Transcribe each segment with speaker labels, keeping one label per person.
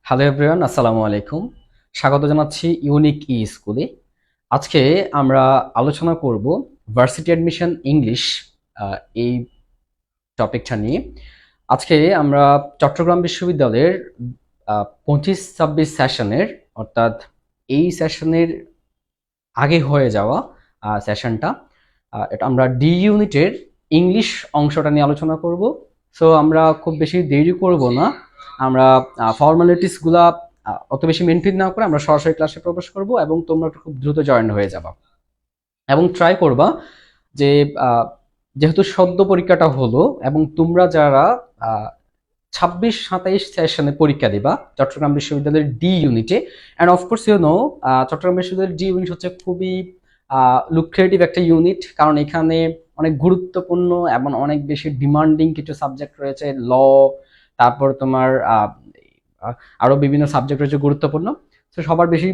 Speaker 1: Hello everyone, আসসালামু আলাইকুম। স্বাগত জানাচ্ছি ইউনিক স্কুলে। আজকে আমরা আলোচনা করব ভার্সিটি অ্যাডমিশন ইংলিশ এই টপিকটা নিয়ে। আজকে আমরা চট্টগ্রাম বিশ্ববিদ্যালয়ের 25-26 সেশনের, অর্থাৎ এই সেশনের আগে হয়ে যাওয়া সেশনটা, এটা আমরা ডি ইউনিটের ইংলিশ অংশটা নিয়ে আলোচনা করব। সো আমরা খুব বেশি দেরি করব না, আমরা ফর্মালিটিসগুলা অত বেশি মেনটেন না করে আমরা সরাসরি ক্লাসে প্রবেশ করব এবং তোমরা খুব দ্রুত জয়েন হয়ে যাবা এবং ট্রাই করবা যে যেহেতু সদ্য পরীক্ষাটা হলো এবং তোমরা যারা 26-27 সেশনে পরীক্ষা দিবা চট্টগ্রাম বিশ্ববিদ্যালয়ের ডি ইউনিটে, অ্যান্ড অফকোর্স চট্টগ্রাম বিশ্ববিদ্যালয়ের ডি ইউনিট হচ্ছে খুবই লুক্রেটিভ একটা ইউনিট, কারণ এখানে অনেক গুরুত্বপূর্ণ এবং অনেক বেশি ডিমান্ডিং কিছু সাবজেক্ট রয়েছে। তারপর তোমার আরো বিভিন্ন সাবজেক্ট রয়েছে গুরুত্বপূর্ণ। তো সবার বেশি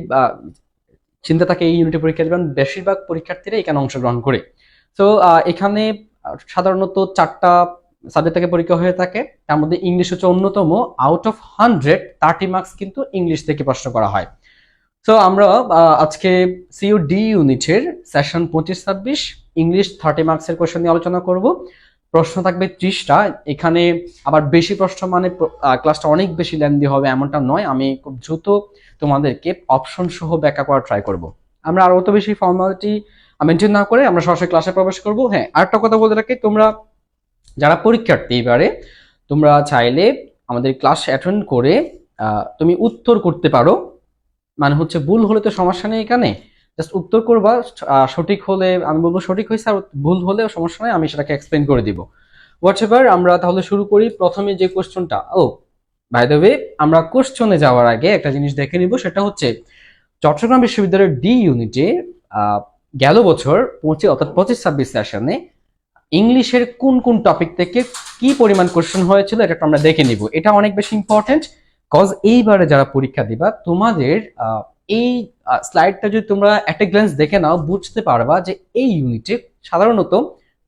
Speaker 1: চিন্তা থাকে এই ইউনিটে পরীক্ষা দেবেন, বেশিরভাগ পরীক্ষার্থীরা এখানে অংশগ্রহণ করে। তো এখানে সাধারণত 4টা সাবজেক্ট থেকে পরীক্ষা হয়ে থাকে, তার মধ্যে ইংলিশ হচ্ছে অন্যতম। আউট অফ 100 30 মার্কস কিন্তু ইংলিশ থেকে প্রশ্ন করা হয়। তো আমরা আজকে সিইউডি ইউনিটের সেশন 25-26 ইংলিশ 30 মার্কসের কোশ্চেন নিয়ে আলোচনা করব। প্রশ্ন থাকবে 30টা। এখানে আবার বেশি প্রশ্ন মানে ক্লাসটা অনেক বেশি লেন্দি হবে এমনটা নয়, আমি খুব দ্রুত তোমাদেরকে অপশন সহ ব্যাখ্যা করার ট্রাই করব। আমরা আরো অত বেশি ফর্মালিটি মেনটেন না করে আমরা সরাসরি ক্লাসে প্রবেশ করব। হ্যাঁ, আরেকটা কথা বলে রাখি, তোমরা যারা পরীক্ষার্থী এবারে, তোমরা চাইলে আমাদের ক্লাস অ্যাটেন্ড করে তুমি উত্তর করতে পারো। মানে হচ্ছে ভুল হলে তো সমস্যা নেই, এখানে জাস্ট উত্তর করবা। সঠিক হলে আমি বলবো সঠিক হয়েছে, আর ভুল হলেও সমস্যা নেই, আমি সেটাকে এক্সপ্লেন করে দিব। হোয়াটএভার, আমরা তাহলে শুরু করি। প্রথমে যে কোশ্চেনটা, বাই দ্য ওয়ে, আমরা কোশ্চেনে যাওয়ার আগে একটা জিনিস দেখে নিব, সেটা হচ্ছে চট্টগ্রাম বিশ্ববিদ্যালয়ের ডি ইউনিটে গেল বছর অর্থাৎ 25-26 সেশনে ইংলিশের কোন কোন টপিক থেকে কি পরিমাণ কোশ্চেন হয়েছিল, এটা আমরা দেখে নিব। এটা অনেক বেশি ইম্পর্টেন্ট, কজ এইবারে যারা পরীক্ষা দিবা তোমাদের এই স্লাইডটা যদি তোমরা একটা গ্ল্যান্স দেখে নাও, বুঝতে পারবা যে এই ইউনিটে সাধারণত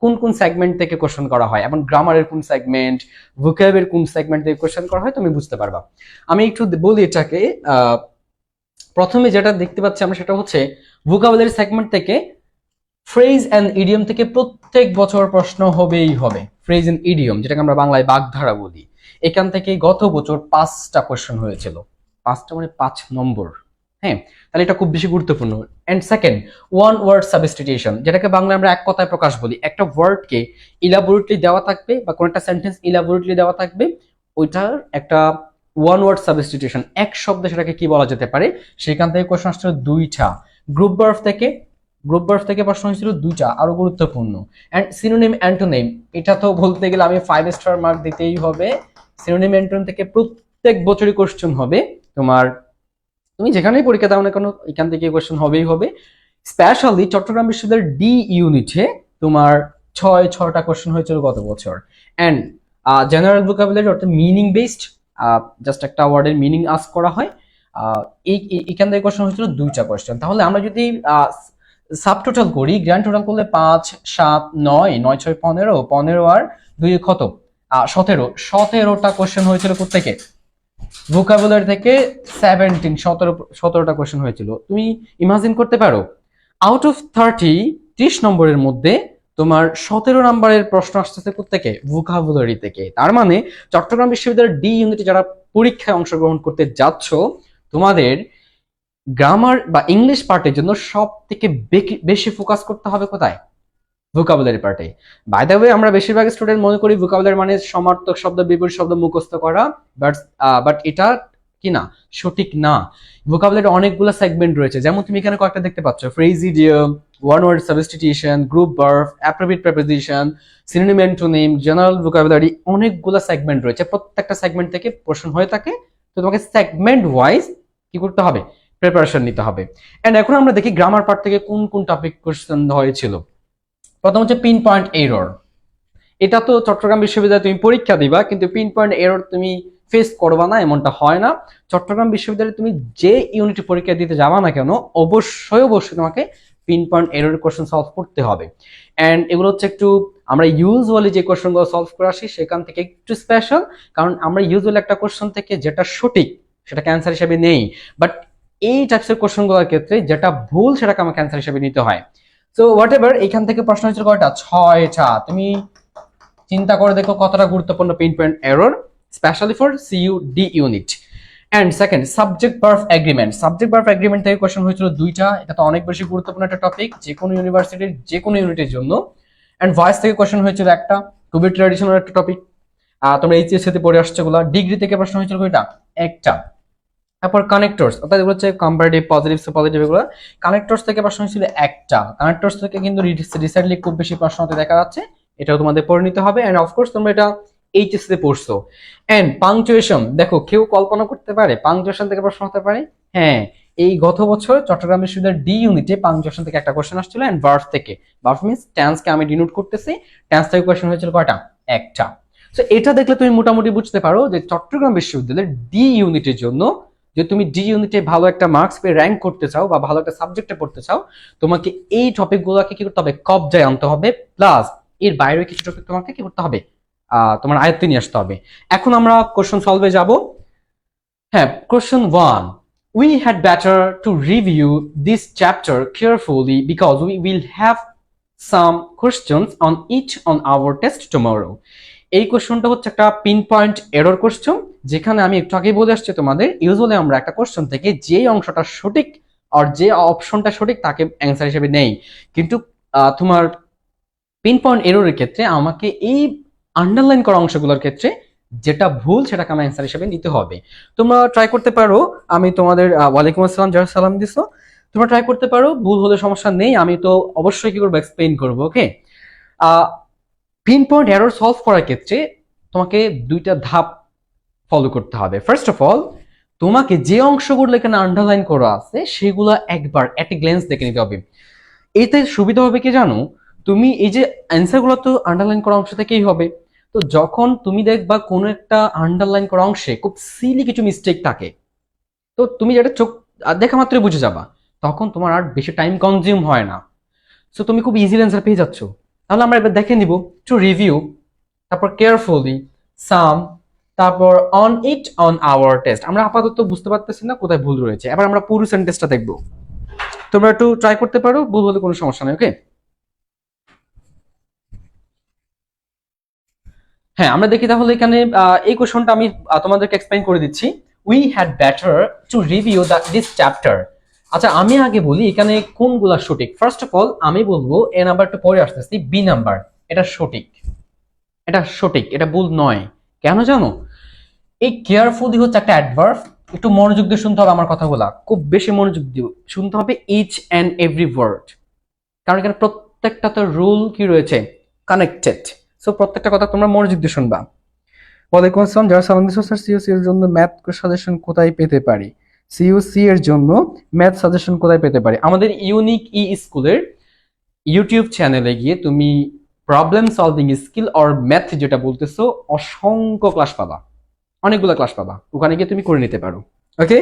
Speaker 1: কোন কোন সেগমেন্ট থেকে কোশ্চেন করা হয় এবং গ্রামারের কোন সেগমেন্ট, ভোকাবের কোন সেগমেন্ট থেকে কোশ্চেন করা হয়, তুমি বুঝতে পারবা। আমি একটু বলি এটাকে। প্রথমে যেটা দেখতে পাচ্ছি আমরা, সেটা হচ্ছে ভোকাবুলারি সেগমেন্ট থেকে ফ্রেজ অ্যান্ড ইডিয়ম থেকে প্রত্যেক বছর প্রশ্ন হবেই হবে। ফ্রেজ অ্যান্ড ইডিয়ম, যেটাকে আমরা বাংলায় বাগধারা বলি, এখান থেকে গত বছর 5টা কোশ্চেন হয়েছিল। 5টা মানে 5 নম্বর। হ্যাঁ, তাহলে এটা খুব বেশি গুরুত্বপূর্ণ। And second, one word substitution, যেটাকে বাংলায় আমরা এক কথায় প্রকাশ বলি। একটা ওয়ার্ডকে ইলাবোরেটলি দেওয়া থাকবে বা কোন একটা সেন্টেন্স ইলাবোরেটলি দেওয়া থাকবে, ওইটার একটা ওয়ান ওয়ার্ড সাবস্টিটিউশন, এক শব্দে সেটাকে কি বলা যেতে পারে, সেখান থেকে কোশ্চেন আসছিল 2টা। গ্রুপ ভার্ব থেকে প্রশ্ন হয়েছিল 2টা, আরো গুরুত্বপূর্ণ। এন্ড সিনোনিম অ্যান্টোনিম, এটা তো বলতে গেলে আমি 5 স্টার মার্ক দিতেই হবে। সিনোনিম অ্যান্টোনিম থেকে প্রত্যেক বছরই কোশ্চেন হবে তোমার, তুমি যেখানেই পরীক্ষা দাও না কেন এখান থেকে কোশ্চেন হবেই হবে। স্পেশালি চট্টগ্রাম বিশ্ববিদ্যালয়ের ডি ইউনিটে তোমার 6টা কোশ্চেন হয়েছিল গত বছর। এন্ড জেনারেল ভোকাবুলারি, অর্থাৎ মিনিং বেসড, জাস্ট একটা ওয়ার্ডের মিনিং আস্ক করা হয়। এখান থেকে কোশ্চেন হয়েছিল 2টা কোশ্চেন। তাহলে আমরা যদি সাব টোটাল করি, গ্র্যান্ড টোটাল করলে 5, 7, 9, 9, 6, 15, 15 আর 2 কত, 17টা কোশ্চেন হয়েছিল কোত্থেকে, ভোকাবুলারি থেকে। 17টা কোশ্চেন হয়েছিল। তুমি ইমাজিন করতে পারো, আউট অফ 30 নম্বরের মধ্যে তোমার 17 নম্বরের প্রশ্ন আসতেছে কোত্থেকে, ভোকাবুলারি থেকে। তার মানে চট্টগ্রাম বিশ্ববিদ্যালয়ের ডি ইউনিটে যারা পরীক্ষায় অংশগ্রহণ করতে যাচ্ছ, তোমাদের গ্রামার বা ইংলিশ পার্টের জন্য সব থেকে বেশি ফোকাস করতে হবে কোথায়, ভোকাবুলারি পার্টে। বাই দ্য ওয়ে, আমরা বেশিরভাগ স্টুডেন্ট মনে করি ভোকাবুলারি মানে সমার্থক শব্দ, বিপরীত শব্দ মুখস্থ করা, বাট এটা কি না, সঠিক না। ভোকাবুলারি অনেকগুলো সেগমেন্ট রয়েছে, যেমন তুমি এখানে কয়েকটা দেখতে পাচ্ছ, phrase idiom, one word substitution, group verb, appropriate preposition, synonym antonym, general vocabulary, অনেকগুলো সেগমেন্ট রয়েছে। প্রত্যেকটা সেগমেন্ট থেকে প্রশ্ন হয়ে থাকে, তো তোমাকে সেগমেন্ট ওয়াইজ কি করতে হবে, প্রিপারেশন নিতে হবে। এন্ড এখন আমরা দেখি গ্রামার পার্ট থেকে কোন কোন টপিক কোশ্চেন হয়েছিল। প্রথম হচ্ছে পিন পয়েন্ট এরর। এটা তো চট্টগ্রাম বিশ্ববিদ্যালয়ে তুমি পরীক্ষা দিবা, কিন্তু পিন পয়েন্ট এরর তুমি ফেস করবা না এমনটা হয় না। চট্টগ্রাম বিশ্ববিদ্যালয়ে তুমি যে ইউনিটে পরীক্ষা দিতে যাবা না কেন, অবশ্যই তোমাকে pin point error question solve করতে হবে। এন্ড এগুলো হচ্ছে একটু, আমরা ইউজুয়ালি যে কোশ্চেনগুলো সলভ করে আসি সেখান থেকে একটু স্পেশাল, কারণ আমরা ইউজুয়ালি একটা কোশ্চেন থেকে যেটা সঠিক সেটাকে অ্যান্সার হিসেবে নেই, বাট এই টাইপসের কোশ্চেনগুলোর ক্ষেত্রে যেটা ভুল সেটাকে আমাকে অ্যান্সার হিসেবে নিতে হয়। সো হোয়াট এভার, এখান থেকে প্রশ্ন হচ্ছে কয়টা, 6টা। তুমি চিন্তা করে দেখো কতটা গুরুত্বপূর্ণ pin point error, specially for CU D unit. And second, subject verb agreement. Subject verb agreement থেকে কোশ্চেন হয়েছিল 2টা। এটা তো অনেক বেশি গুরুত্বপূর্ণ একটা টপিক যে কোনো ইউনিভার্সিটির যে কোনো ইউনিটের জন্য। এন্ড ভয়েস থেকে কোশ্চেন হয়েছিল একটা, টু বি ট্র্যাডিশনাল একটা টপিক, তোমরা এইচএসসি তে পড়ে আসছো গুলা। ডিগ্রি থেকে প্রশ্ন হয়েছিল কয়টা, একটা। তারপর কানেক্টরস, অর্থাৎ এগুলো হচ্ছে কম্পারেটিভ, পজিটিভ এগুলো। কানেক্টরস থেকে প্রশ্ন হয়েছিল একটা। কানেক্টরস থেকে কিন্তু রিসেন্টলি খুব বেশি প্রশ্ন হতে দেখা যাচ্ছে, এটাও তোমাদের পড়ে নিতে হবে। এন্ড অফকোর্স তোমরা এটা এইচএসসি তে পড়ছো। এন্ড পাংচুয়েশন, দেখো কেউ কল্পনা করতে পারে পাংচুয়েশন থেকে প্রশ্ন হতে পারে? হ্যাঁ, এই গত বছর চট্টগ্রাম বিশ্ববিদ্যালয়ের ডি ইউনিটে পাংচুয়েশন থেকে একটা কোশ্চেন আসছিল। এন্ড ভার্ব থেকে, ভার্ব মিন্স টেন্সকে আমি ডিনোট করতেছি, টেন্স থেকে কোশ্চেন হয়েছিল কয়টা, একটা। সো এটা দেখলে তুমি মোটামুটি বুঝতে পারো যে চট্টগ্রাম বিশ্ববিদ্যালয়ের ডি ইউনিটের জন্য, যে তুমি ডি ইউনিটে ভালো একটা মার্কস পেয়ে র্যাঙ্ক করতে চাও বা ভালো একটা সাবজেক্টে পড়তে চাও, তোমাকে এই টপিকগুলোকে কি করতে হবে, কবজায় আনতে হবে। প্লাস এর বাইরে কিছু টপিক তোমাকে কি করতে হবে, তোমার আয়ত্তে নিয়ে আসতে হবে। এখন আমরা কোশ্চেন সলভে যাব। হ্যাঁ, question 1, we had better to review this chapter carefully because we will have some questions on each on our test tomorrow. এই কোশ্চেনটা হচ্ছে একটা পিন পয়েন্ট এরর কোশ্চেন, যেখানে আমি একটু আগেই বলে আসছি তোমাদের, ইউজুয়ালি আমরা একটা কোশ্চেন থেকে যে অংশটা সঠিক আর যে অপশনটা সঠিক তাকে অ্যান্সার হিসেবে নেই, কিন্তু তোমার পিন পয়েন্ট এররের ক্ষেত্রে আমাকে এই আন্ডারলাইন করা অংশগুলোর ক্ষেত্রে যেটা ভুল সেটাকে আমার অ্যান্সার হিসেবে নিতে হবে। তোমরা ট্রাই করতে পারো, আমি তোমাদের ওয়ালাইকুম আসসালাম যারা সালাম দিছো, তোমরা ট্রাই করতে পারো, ভুল হলে সমস্যা নেই, আমি তো অবশ্যই কি করবো, এক্সপ্লেইন করবো। ওকে, পিন পয়েন্ট এরর সলভ করার ক্ষেত্রে তোমাকে 2টা ধাপ ফলো করতে হবে। ফার্স্ট অফ অল, তোমাকে যে অংশগুলো এখানে আন্ডারলাইন করা আছে সেগুলো একবার এট এ গ্ল্যান্স দেখে নিতে হবে। এতে সুবিধা হবে কি জানো, তুমি এই যে অ্যান্সারগুলো তো আন্ডারলাইন করা অংশ থেকেই হবে, তো যখন তুমি দেখবা কোনো একটা আন্ডারলাইন করা অংশে খুব সিলি কিছু মিস্টেক থাকে, তো তুমি যেটা চোখ দেখা মাত্রই বুঝে যাবা, তখন তোমার আর বেশি টাইম কনজিউম হয় না। সো তুমি খুব ইজিলি অ্যান্সার পেয়ে যাচ্ছ। তাহলে আমরা এবার দেখে নিব, টু রিভিউ, তারপর কেয়ারফুলি, সাম, তারপর on it on our test. আমরা আপাতত বুঝতে পারতেছি না কোথায় ভুল রয়েছে, এবার আমরা পুরো সেন্টেন্সটা দেখবো। তোমরা একটু ট্রাই করতে পারো, ভুল হলে কোনো সমস্যা নেই। ওকে, হ্যাঁ আমরা দেখি তাহলে এখানে এই কোশ্চেনটা আমি তোমাদেরকে এক্সপ্লেইন করে দিচ্ছি। We had better to review this chapter. আচ্ছা আমি আগে বলি এখানে কোনগুলা সঠিক। ফার্স্ট অফ অল আমি বলবো এ নাম্বারটা পরে আসতেছি, বি নাম্বার, এটা সঠিক, এটা সঠিক, এটা ভুল নয়। কেন জানো, এই কেয়ারফুলি হচ্ছে একটা অ্যাডভার্ব, একটু মনোযোগ দিয়ে শুনতে হবে আমার কথাগুলা, খুব বেশি মনোযোগ দিয়ে শুনতে হবে, ইচ অ্যান্ড এভরি ওয়ার্ড, কারণ এখানে প্রত্যেকটা তো রুল কি রয়েছে, কানেক্টেড। সো প্রত্যেকটা কথা তোমরা মনোযোগ দিয়ে শুনবা। ওয়ালাইকুম আসসালাম যারা সালাম দিচ্ছ, স্যার সিইউসি এর জন্য ম্যাথ সাজেশন কোথায় পেতে পারি? সিইউসি এর জন্য ম্যাথ সাজেশন কোথায় পেতে পারি? আমাদের ইউনিক ই স্কুলের ইউটিউব চ্যানেলে গিয়ে তুমি problem solving skill or math যেটা বলতেছো, অসংখ্য ক্লাস পাবা, অনেকগুলো ক্লাস পাবা, ওখানে গিয়ে তুমি করে নিতে পারো। ওকে,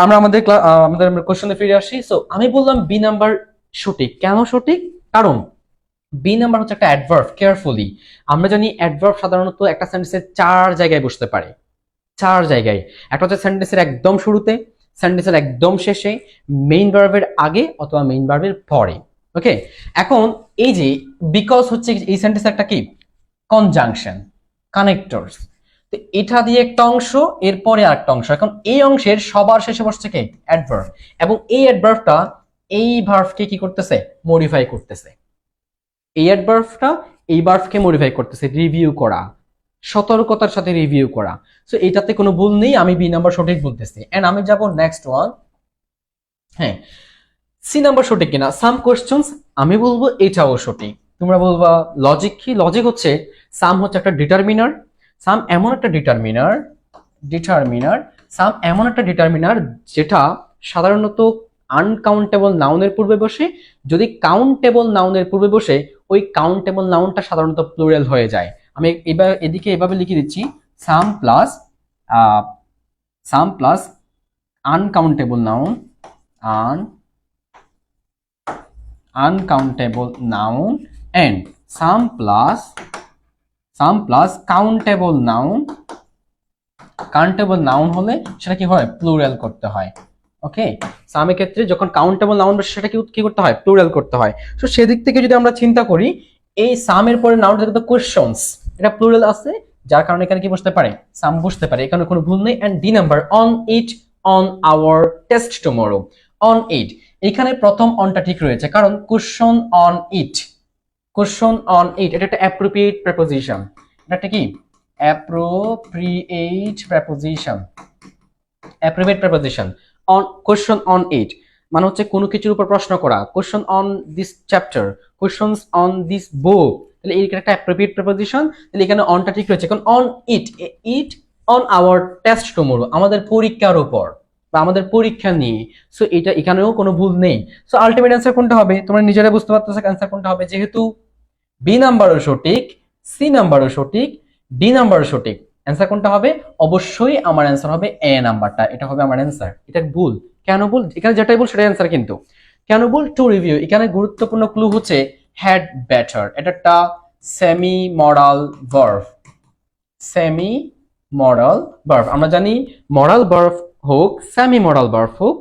Speaker 1: আমরা আমাদের কোশ্চেনে ফিরে আসি। সো আমি বললাম বি নাম্বার সঠিক। কেন সঠিক? কারণ বি নাম্বার হচ্ছে একটা অ্যাডভার্ব, কেয়ারফুলি। আমরা জানি অ্যাডভার্ব সাধারণত একটা সেন্টেন্সের 4 জায়গায় বসতে পারে, 4 জায়গায়। একটা হচ্ছে সেন্টেন্সের একদম শুরুতে, সেন্টেন্সের একদম শেষে, মেইন ভার্বের আগে অথবা মেইন ভার্বের পরে। ওকে, এখন এই যে বিকজ হচ্ছে এই সেন্টেন্সের একটা কি, কনজাংশন, কানেক্টরস। তো এটা দিয়ে একটা অংশ, এরপরে আরেকটা অংশ। এখন এই অংশের সবার শেষে বসছে কি, অ্যাডভার্ব, এবং এই অ্যাডভার্বটা এই ভার্বকে কি করতেছে, মডিফাই করতেছে। এই অ্যাডভার্বটা এই ভার্বকে মডিফাই করতেছে, রিভিউ করা, সতর্কতার সাথে রিভিউ করা। সো এটাতে কোনো ভুল নেই, আমি বি নাম্বার সঠিক বলতেছি। এন্ড আমি যাব নেক্সট ওয়ান। হ্যাঁ, সি নাম্বার সঠিক কিনা, সাম কোশ্চেনস, আমি বলবো এটাও সঠিক। তোমরা বলবা লজিক কি? লজিক হচ্ছে সাম হচ্ছে একটা ডিটারমিনার, সাম এমন একটা সাম এমন একটা ডিটারমিনার যেটা সাধারণত আনকাউন্টেবল নাউনের পূর্বে বসে। যদি কাউন্টেবল নাউনের পূর্বে বসে, ওই কাউন্টেবল নাউনটা সাধারণত প্লুরাল হয়ে যায়। আমি এবার এদিকে এভাবে লিখে দিচ্ছি, সাম plus uncountable noun, uncountable noun and some plus countable noun countable noun হলে সেটা কি হয়, প্লুরাল করতে হয়। ওকে, সামের ক্ষেত্রে যখন কাউন্টেবল নাউন বসে সেটা কি করতে হয়, প্লুরাল করতে হয়। তো সেদিক থেকে যদি আমরা চিন্তা করি, এই সামের পরে নাউনটা কিন্তু কোয়েশ্চনস, এটা প্লুরাল আছে, যার কারণে এখানে কি বসতে পারে, সাম বসতে পারে, এখানে কোনো ভুল নেই। And D number, on it on our test tomorrow, on it, এখানে প্রথম অনটা ঠিক রয়েছে, কারণ question on it, question on it এটা একটা অ্যাপ্রোপ্রিয়েট প্রেপোজিশন, এটা একটা কি appropriate preposition, appropriate preposition. On, question on it মানে হচ্ছে কোনো কিছুর উপর প্রশ্ন করা, question on this chapter, questions on this book, তাহলে এই একটা অ্যাপ্রোপ্রিয়েট প্রেপোজিশন। তাহলে এখানে অনটা ঠিক রয়েছে, কারণ on it, it on our test tomorrow, আমাদের পরীক্ষার উপর বা আমাদের পরীক্ষা নিয়ে। সো এটা এখানেও কোনো ভুল নেই। সো আলটিমেট অ্যান্সার কোনটা হবে, তোমরা নিজেরা বুঝতে পারতেছো অ্যান্সার কোনটা হবে, যেহেতু বি নাম্বারও সঠিক, সি নাম্বারও সঠিক, ডি নাম্বারও সঠিক, অ্যান্সার কোনটা হবে, অবশ্যই আমার অ্যান্সার হবে এ নাম্বারটা, এটা হবে আমার অ্যান্সার। এটা ভুল কেন ভুল, এখানে যেটাই ভুল সেটাই অ্যান্সার, কিন্তু কেন ভুল, টু রিভিউ। এখানে গুরুত্বপূর্ণ ক্লু হচ্ছে হ্যাড বেটার, এটা একটা সেমি মরাল ভার্ব, সেমি মরাল ভার্ব। আমরা জানি মরাল ভার্ব হোক সেমি মরাল ভার্ব হোক,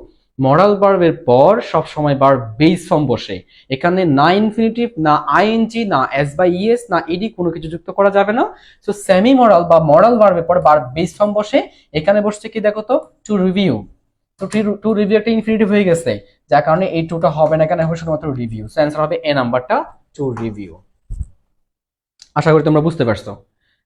Speaker 1: মরাল ভার্বের পর সব সময় ভার্ব বেস ফর্ম বসে, এখানে না ইনফিনিটিভ, না আইএনজি, না এস বাই ইএস, না ইডি, কোনো কিছু যুক্ত করা যাবে না। সো সেমি মরাল বা মরাল ভার্বের পর ভার্ব বেস ফর্ম বসে, এখানে বসছে কি দেখো তো, টু রিভিউ। তো টু রিভিউ একটা ইনফিনিটিভ হয়ে গেছে, যার কারণে এই টুটা হবে না, এখানে হবে শুধুমাত্র রিভিউ। সো অ্যান্সার হবে এ নাম্বারটা, টু রিভিউ। আশা করি তোমরা বুঝতে পারছো।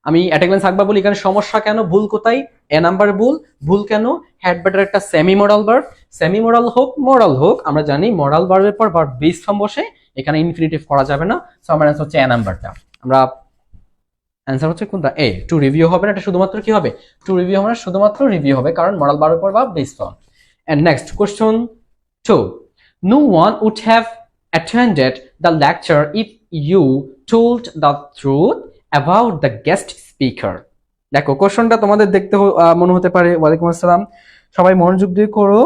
Speaker 1: আমি অ্যাটাকমেন্ট থাকবা বলি এখানে সমস্যা কেন, ভুল কোথায়, এ নাম্বার ভুল, ভুল কেন, হ্যাড বেটার একটা সেমি মরাল ভার্ব, সেমি মরাল হোক মরাল হোক, আমরা জানি মরাল ভার্বের পর ভার্ব বেস ফর্ম বসে, এখানে ইনফিনিটিভ করা যাবে না। সো আমার অ্যান্সার হচ্ছে এ নাম্বারটা। আমরা অ্যান্সার হচ্ছে কোনটা, এ, টু রিভিউ হবে না, এটা শুধুমাত্র কি হবে, টু রিভিউ হবে না, শুধুমাত্র রিভিউ হবে, কারণ মরাল ভার্বের পর verb base form. And next question 2, no one would have attended the lecture if you told the truth about the guest speaker. দেখো কোশ্চেনটা তোমাদের দেখতে মনে হতে পারে, ওয়ালাইকুম আসসালাম, সবাই মনোযোগ দিয়ে করো।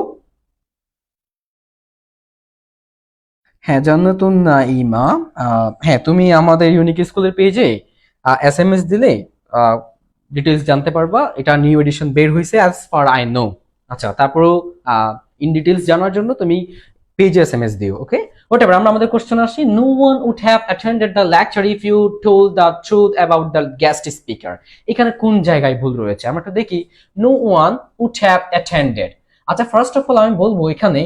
Speaker 1: হ্যাঁ জান্নাতুন নাইমা, হ্যাঁ তুমি আমাদের ইউনিক স্কুলের পেজে এসএমএস দিলে ডিটেইলস জানতে পারবা, এটা নিউ এডিশন বের হয়েছে অ্যাজ ফার আই নো। আচ্ছা, তারপরও ইন ডিটেইলস জানার জন্য তুমি পেজে এসএমএস দিও। ওকে, হোয়াটএভার, আমরা আমাদের কোশ্চেন আসি। No one would have attended the lecture if you told the truth about the guest speaker. এখানে কোন জায়গায় ভুল রয়েছে, আমরা একটু দেখি। No one would have attended, আচ্ছা ফার্স্ট অফ অল আমি বলবো এখানে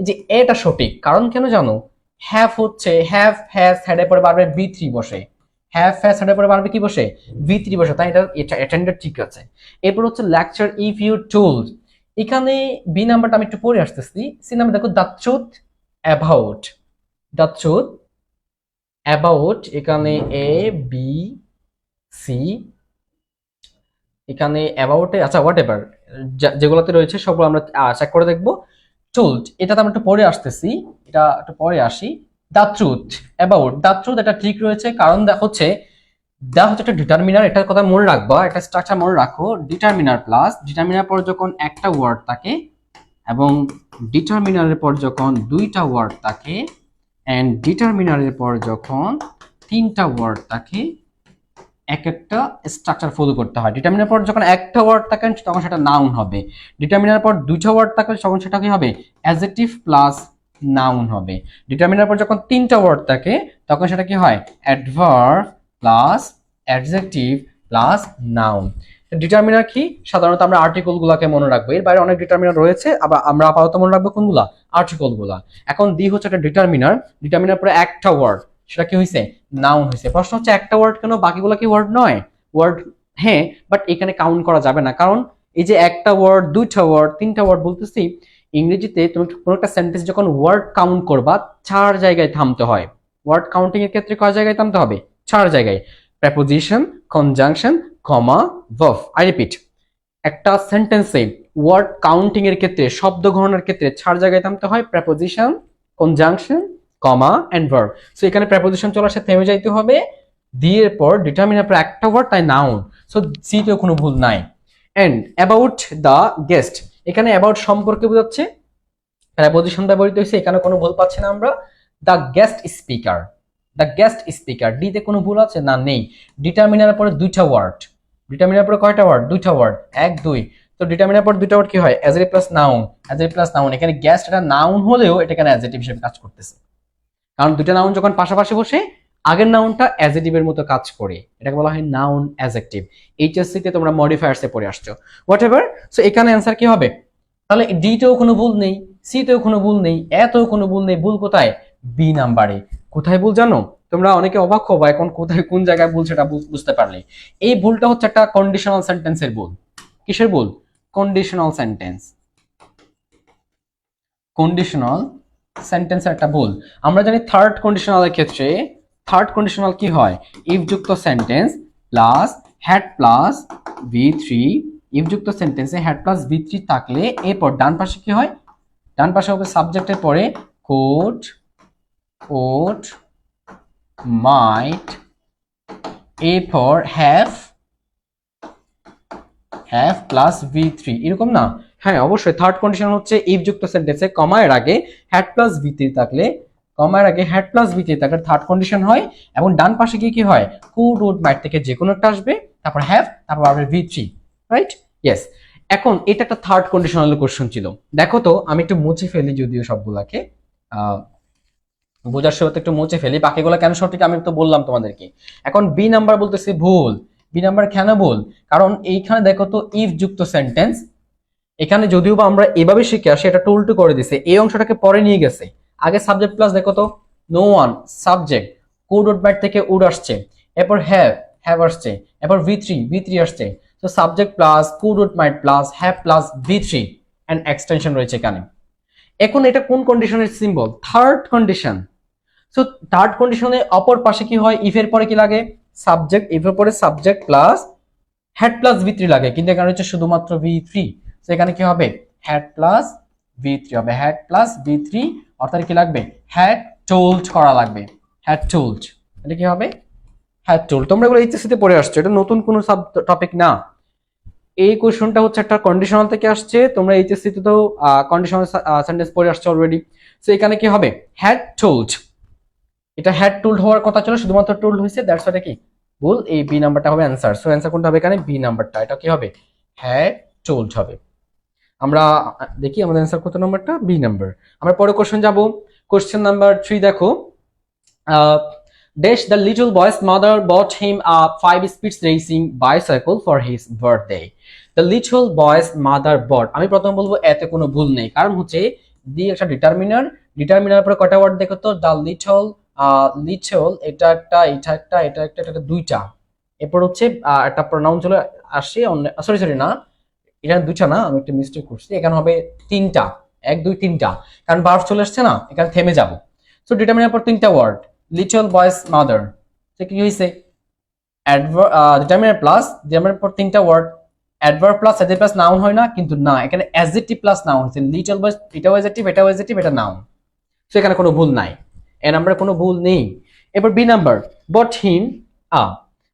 Speaker 1: যে এটা সঠিক, কারণ কেন জানো, হ্যাভ হচ্ছে, হ্যাভ হ্যাজ হ্যাড এর পরে বারবার বি3 বসে, হ্যাভ হ্যাজ হ্যাড এর পরে বারবার কি বসে, বি3 বসে, তাই এটা অ্যাটেন্ডেড ঠিক আছে। এরপর হচ্ছে লেকচার ইফ ইউ টোল্ড, এখানে বি নাম্বারটা আমি একটু পরে আসতেছি। সি নাম্বার দেখো the truth about, the truth about, এখানে এ বি সি, এখানে অ্যাবাউটে, আচ্ছা হোয়াট এভার যেগুলোতে রয়েছে সবগুলো আমরা চেক করে দেখবো। টুলড, এটাতে আমরা একটু পরে আসতেছি, এটা একটু পরে আসি। The truth about, the truth এটা ঠিক রয়েছে, কারণ হচ্ছে দা হচ্ছে একটা ডিটারমিনার, এটার কথা মনে রাখবা, একটা স্ট্রাকচার মনে রাখো, ডিটারমিনার প্লাস ডিটারমিনার পর যখন একটা ওয়ার্ড থাকে এবং ডিটারমিনারের পর যখন দুইটা ওয়ার্ড থাকে এন্ড ডিটারমিনারের পর যখন তিনটা ওয়ার্ড থাকে, এক একটা স্ট্রাকচার ফলো করতে হয়। ডিটারমিনার পর যখন একটা ওয়ার্ড থাকে তখন সেটা নাউন হবে, ডিটারমিনার পর দুইটা ওয়ার্ড থাকে তখন সেটা কি হবে, অ্যাডজেক্টিভ প্লাস নাউন হবে। ডিটারমিনার পর যখন তিনটা ওয়ার্ড থাকে তখন সেটা কি হয়, adverb plus adjective plus noun. Determiner কি, সাধারণত আমরা আর্টিকেল গুলাকে মনে রাখবো, এর বাইরে অনেক ডিটারমিনার রয়েছে, আবার আমরা আপাতত মনে রাখবো কোনগুলা, আর্টিকেল গুলা। এখন দি হচ্ছে একটা ডিটারমিনার, ডিটারমিনার পরে একটা ওয়ার্ড, সেটা কি হয়েছে, নাউন হয়েছে। প্রশ্ন হচ্ছে একটা ওয়ার্ড কেন, বাকিগুলো কি ওয়ার্ড নয়, ওয়ার্ড হ্যাঁ, বাট এখানে কাউন্ট করা যাবে না, কারণ এই যে একটা ওয়ার্ড, দুইটা ওয়ার্ড, তিনটা ওয়ার্ড বলতেছি, ইংরেজিতে তুমি কোনো একটা সেন্টেন্স যখন ওয়ার্ড কাউন্ট করবা 4 জায়গায় থামতে হয়। ওয়ার্ড কাউন্টিং এর ক্ষেত্রে কয় জায়গায় থামতে হবে, 4 জায়গায়, preposition, conjunction, comma, verb. I repeat, একটা সেন্টেন্সে ওয়ার্ড কাউন্টিং এর ক্ষেত্রে, শব্দ গণনার ক্ষেত্রে 4 জায়গায় থামতে হয়, preposition, conjunction, comma and verb. So এখানে প্রেপোজিশন চলে আসে, থেমে যাইতে হবে, দিয়ে পর ডিটারমিনার পর একটা ওয়ার্ড, তাই নাউন। সো সিতেও কোনো ভুল নাই। এন্ড অ্যাবাউট দ্য গেস্ট, এখানে অ্যাবাউট সম্পর্কে বোঝাচ্ছে, প্রেপোজিশন ব্যবহৃত হয়েছে, এখানে কোনো ভুল পাচ্ছি না আমরা। The guest speaker, the guest speaker, D তে কোনো ভুল আছে না, নেই। ডিটারমিনার পরে দুইটা ওয়ার্ড, ডিটারমিনার পরে কয়টা ওয়ার্ড? দুইটা ওয়ার্ড, 1 2। তো ডিটারমিনার পর দুইটা ওয়ার্ড কি হয়? Adjective plus noun, adjective plus noun. এখানে গেস্ট এটা নাউন হলেও এটা এখানে অ্যাডজেক্টিভ হিসেবে কাজ করতেছে, কারণ দুইটা নাউন যখন পাশাপাশি বসে আগের নাউনটা অ্যাডজেক্টিভের মতো কাজ করে, এটাকে বলা হয় নাউন অ্যাডজেক্টিভ। এইচএসসি তে তোমরা মডিফায়ার্সে পড়ে আসছো, হোয়াটএভার। সো এখানে অ্যান্সার কি হবে? তাহলে ডি তেও কোনো ভুল নেই, সি তেও কোনো ভুল নেই, এ তেও কোনো ভুল নেই। ভুল কোথায়? বি নাম্বারে। কোথায় ভুল জানো? তোমরা অনেকে অবাক হবা এখন কোথায় কোন জায়গায় ভুল সেটা বুঝতে পারলে। এই ভুলটা হচ্ছে একটা কন্ডিশনাল সেন্টেন্সের ভুল। কিসের ভুল? কন্ডিশনাল সেন্টেন্স, কন্ডিশনাল সেন্টেন্সের একটা ভুল। আমরা জানি থার্ড কন্ডিশনালের ক্ষেত্রে থার্ড কন্ডিশনাল কি হয়? ইফ যুক্ত sentence plus had plus V3। If যুক্ত সেন্টেন্সে হ্যাড প্লাস V3 থাকলে এরপর ডান পাশে কি হয়? ডান পাশে হবে সাবজেক্টের পরে কোড, ওড, মাইট, এরপর হ্যাভ প্লাস V3, এরকম না? হ্যাঁ অবশ্যই। থার্ড কন্ডিশন হচ্ছে ইফ যুক্ত সেন্টেন্সে কমার আগে হ্যাড প্লাস V3 থাকলে, কমার আগে হ্যাড প্লাস V3 থাকলে থার্ড কন্ডিশন হয়, এবং ডান পাশে গিয়ে কি হয়? কুড, উড, মাইট থেকে যে কোনো একটা আসবে, তারপর হ্যাভ, তারপর আসবে V3, রাইট? ইয়েস। এখন এটা একটা থার্ড কন্ডিশনাল কোশ্চেন ছিল। দেখো তো আমি একটু মুছে ফেলি যদিও সবগুলাকে, বোঝার শুরুতে একটু মুছে ফেলি, বাকিগুলো কেন সঠিক আমি তো বললাম তোমাদেরকে। এখন বি নাম্বার বলতেছি ভুল। বি নাম্বার কেন ভুল? কারণ এইখানে দেখো তো ইফ যুক্ত সেন্টেন্স, এখানে যদিও বা আমরা এভাবে শিখে আসি, এটা টুল টু করে দিছে, এই অংশটাকে পরে নিয়ে গেছে। আগে সাবজেক্ট প্লাস দেখো তো, no one subject, could would might থেকে উড আসছে, এরপর হ্যাভ আসছে, এরপর V3 আসছে। তো subject plus could would might plus have plus V3 and extension রয়েছে এখানে। এখন এটা কোন কন্ডিশনের symbol? Third condition. So third কন্ডিশনে অপর পাশে কি হয়? ইফ এর পরে কি লাগে? সাবজেক্ট, ইফ এর পরে subject plus had plus V3 লাগে, কিন্তু এখানে হচ্ছে শুধুমাত্র V3। সো এখানে কি হবে? হ্যাড প্লাস V3 হবে, হ্যাড প্লাস V3, অর্থাৎ কি লাগবে? হ্যাড টোল্ড করা লাগবে, হ্যাড টোল্ড। এটা কি হবে? Had told. তোমরা এগুলো এইচএসসি তে পড়ে আসছো, এটা নতুন কোনো সাব টপিক না। এই কোশ্চেনটা হচ্ছে একটা কন্ডিশনাল থেকে আসছে, তোমরা এইচএসসি তে তো কন্ডিশনাল সেন্টেন্স পড়ে আসছো অলরেডি। সো এখানে কি হবে? Had told. এটা হ্যাড টুলড হওয়ার কথা ছিল, শুধুমাত্র টুলড হয়েছে, দ্যাটস এটা কি ভুল। এই বি নাম্বারটা হবে অ্যান্সার। সো অ্যান্সার কোনটা হবে এখানে? বি নাম্বারটা। এটা কি হবে? হ্যাড টুলড হবে। আমরা দেখি আমাদের অ্যান্সার কত নাম্বারটা? B number. আমরা পরে কোশ্চেন যাব। কোশ্চেন নাম্বার 3 দেখো, dash the little boy's mother bought him a 5 speed racing bicycle for his birthday. The little boy's mother bought, আমি প্রথম বলবো এতে কোনো ভুল নেই, কারণ হচ্ছে দি একটা ডিটারমিনার, ডিটারমিনার পরে কয়টা ওয়ার্ড দেখো তো? দ্য লিটল, লিটল, এটা একটা, এটা একটা, এটা একটা, এটা দুইটা, এরপর হচ্ছে একটা প্রোনাউন চলে আসে, সরি না, এখানে দুইটা না, আমি একটা মিস্টেক করছি, এখানে হবে তিনটা, 1 2 3টা, কারণ ভার্ব চলে আসছে না, এখানে থেমে যাব। সো ডিটারমিনার পর তিনটা ওয়ার্ড, লিটল বয়েস মাদার, সে কি হয়েছে? ডিটারমিনার প্লাস ডিটারমিনার পর তিনটা word, adverb plus adjective plus noun হয় না, কিন্তু না, এখানে অ্যাডজেক্টিভ প্লাস নাউন হচ্ছে। লিটল বয়েস, এটাও অ্যাডজেক্টিভ, এটাও অ্যাডজেক্টিভ, এটা নাউন। সো এখানে কোনো ভুল নাই, এ নাম্বারে কোনো ভুল নেই। এবার বি নাম্বার, বট হিম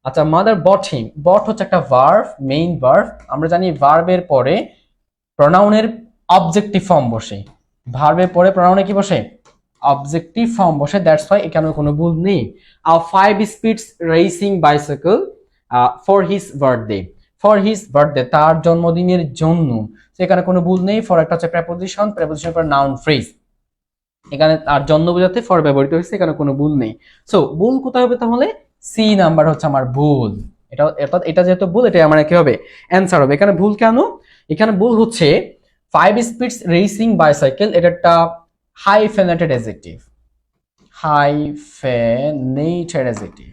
Speaker 1: আচ্ছা, মাদার বট হিম, বট হচ্ছে একটা ভার্ব, মেইন ভার্ব। আমরা জানি ভার্বের পরে প্রোনাউনের অবজেক্টিভ ফর্ম বসে, ভার্বের পরে প্রোনাউনে কি বসে? অবজেক্টিভ ফর্ম বসে, দ্যাটস ওয়াই এখানে কোনো ভুল নেই। 5 speeds racing bicycle for his birthday, for his birthday, তার জন্মদিনের জন্য। সেখানে কোনো ভুল নেই। ফর একটা হচ্ছে প্রেপোজিশন, প্রেপোজিশন পর নাউন ফ্রেজ, এখানে তার জন্য বোঝাতে ফর ব্যবহৃত হয়েছে, এখানে কোনো ভুল নেই। সো ভুল কোথায় হবে তাহলে? সি নাম্বার হচ্ছে আমার ভুল। এটা যেহেতু ভুল, এটা আমার কি হবে? অ্যান্সার হবে। এখানে ভুল কেন? এখানে ভুল হচ্ছে 5 speeds racing bicycle, এটা একটা hyphenated adjective, hyphenated adjective,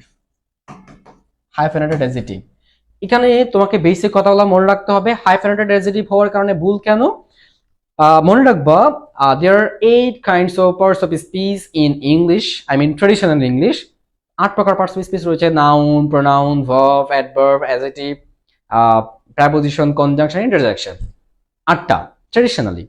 Speaker 1: hyphenated adjective. এখানে তোমাকে বেসিক কথাগুলো মনে রাখতে হবে। হাইফেনেটেড অ্যাডজেক্টিভ হওয়ার কারণে ভুল কেন মনে রাখবা, there are 8 kinds of parts of speech in English, I mean traditional English। 8 প্রকার পার্টস অফ স্পিচ রয়েছে, noun, pronoun, verb, adverb, adjective, preposition, conjunction, interjection, 8টা ট্রেডিশনালি।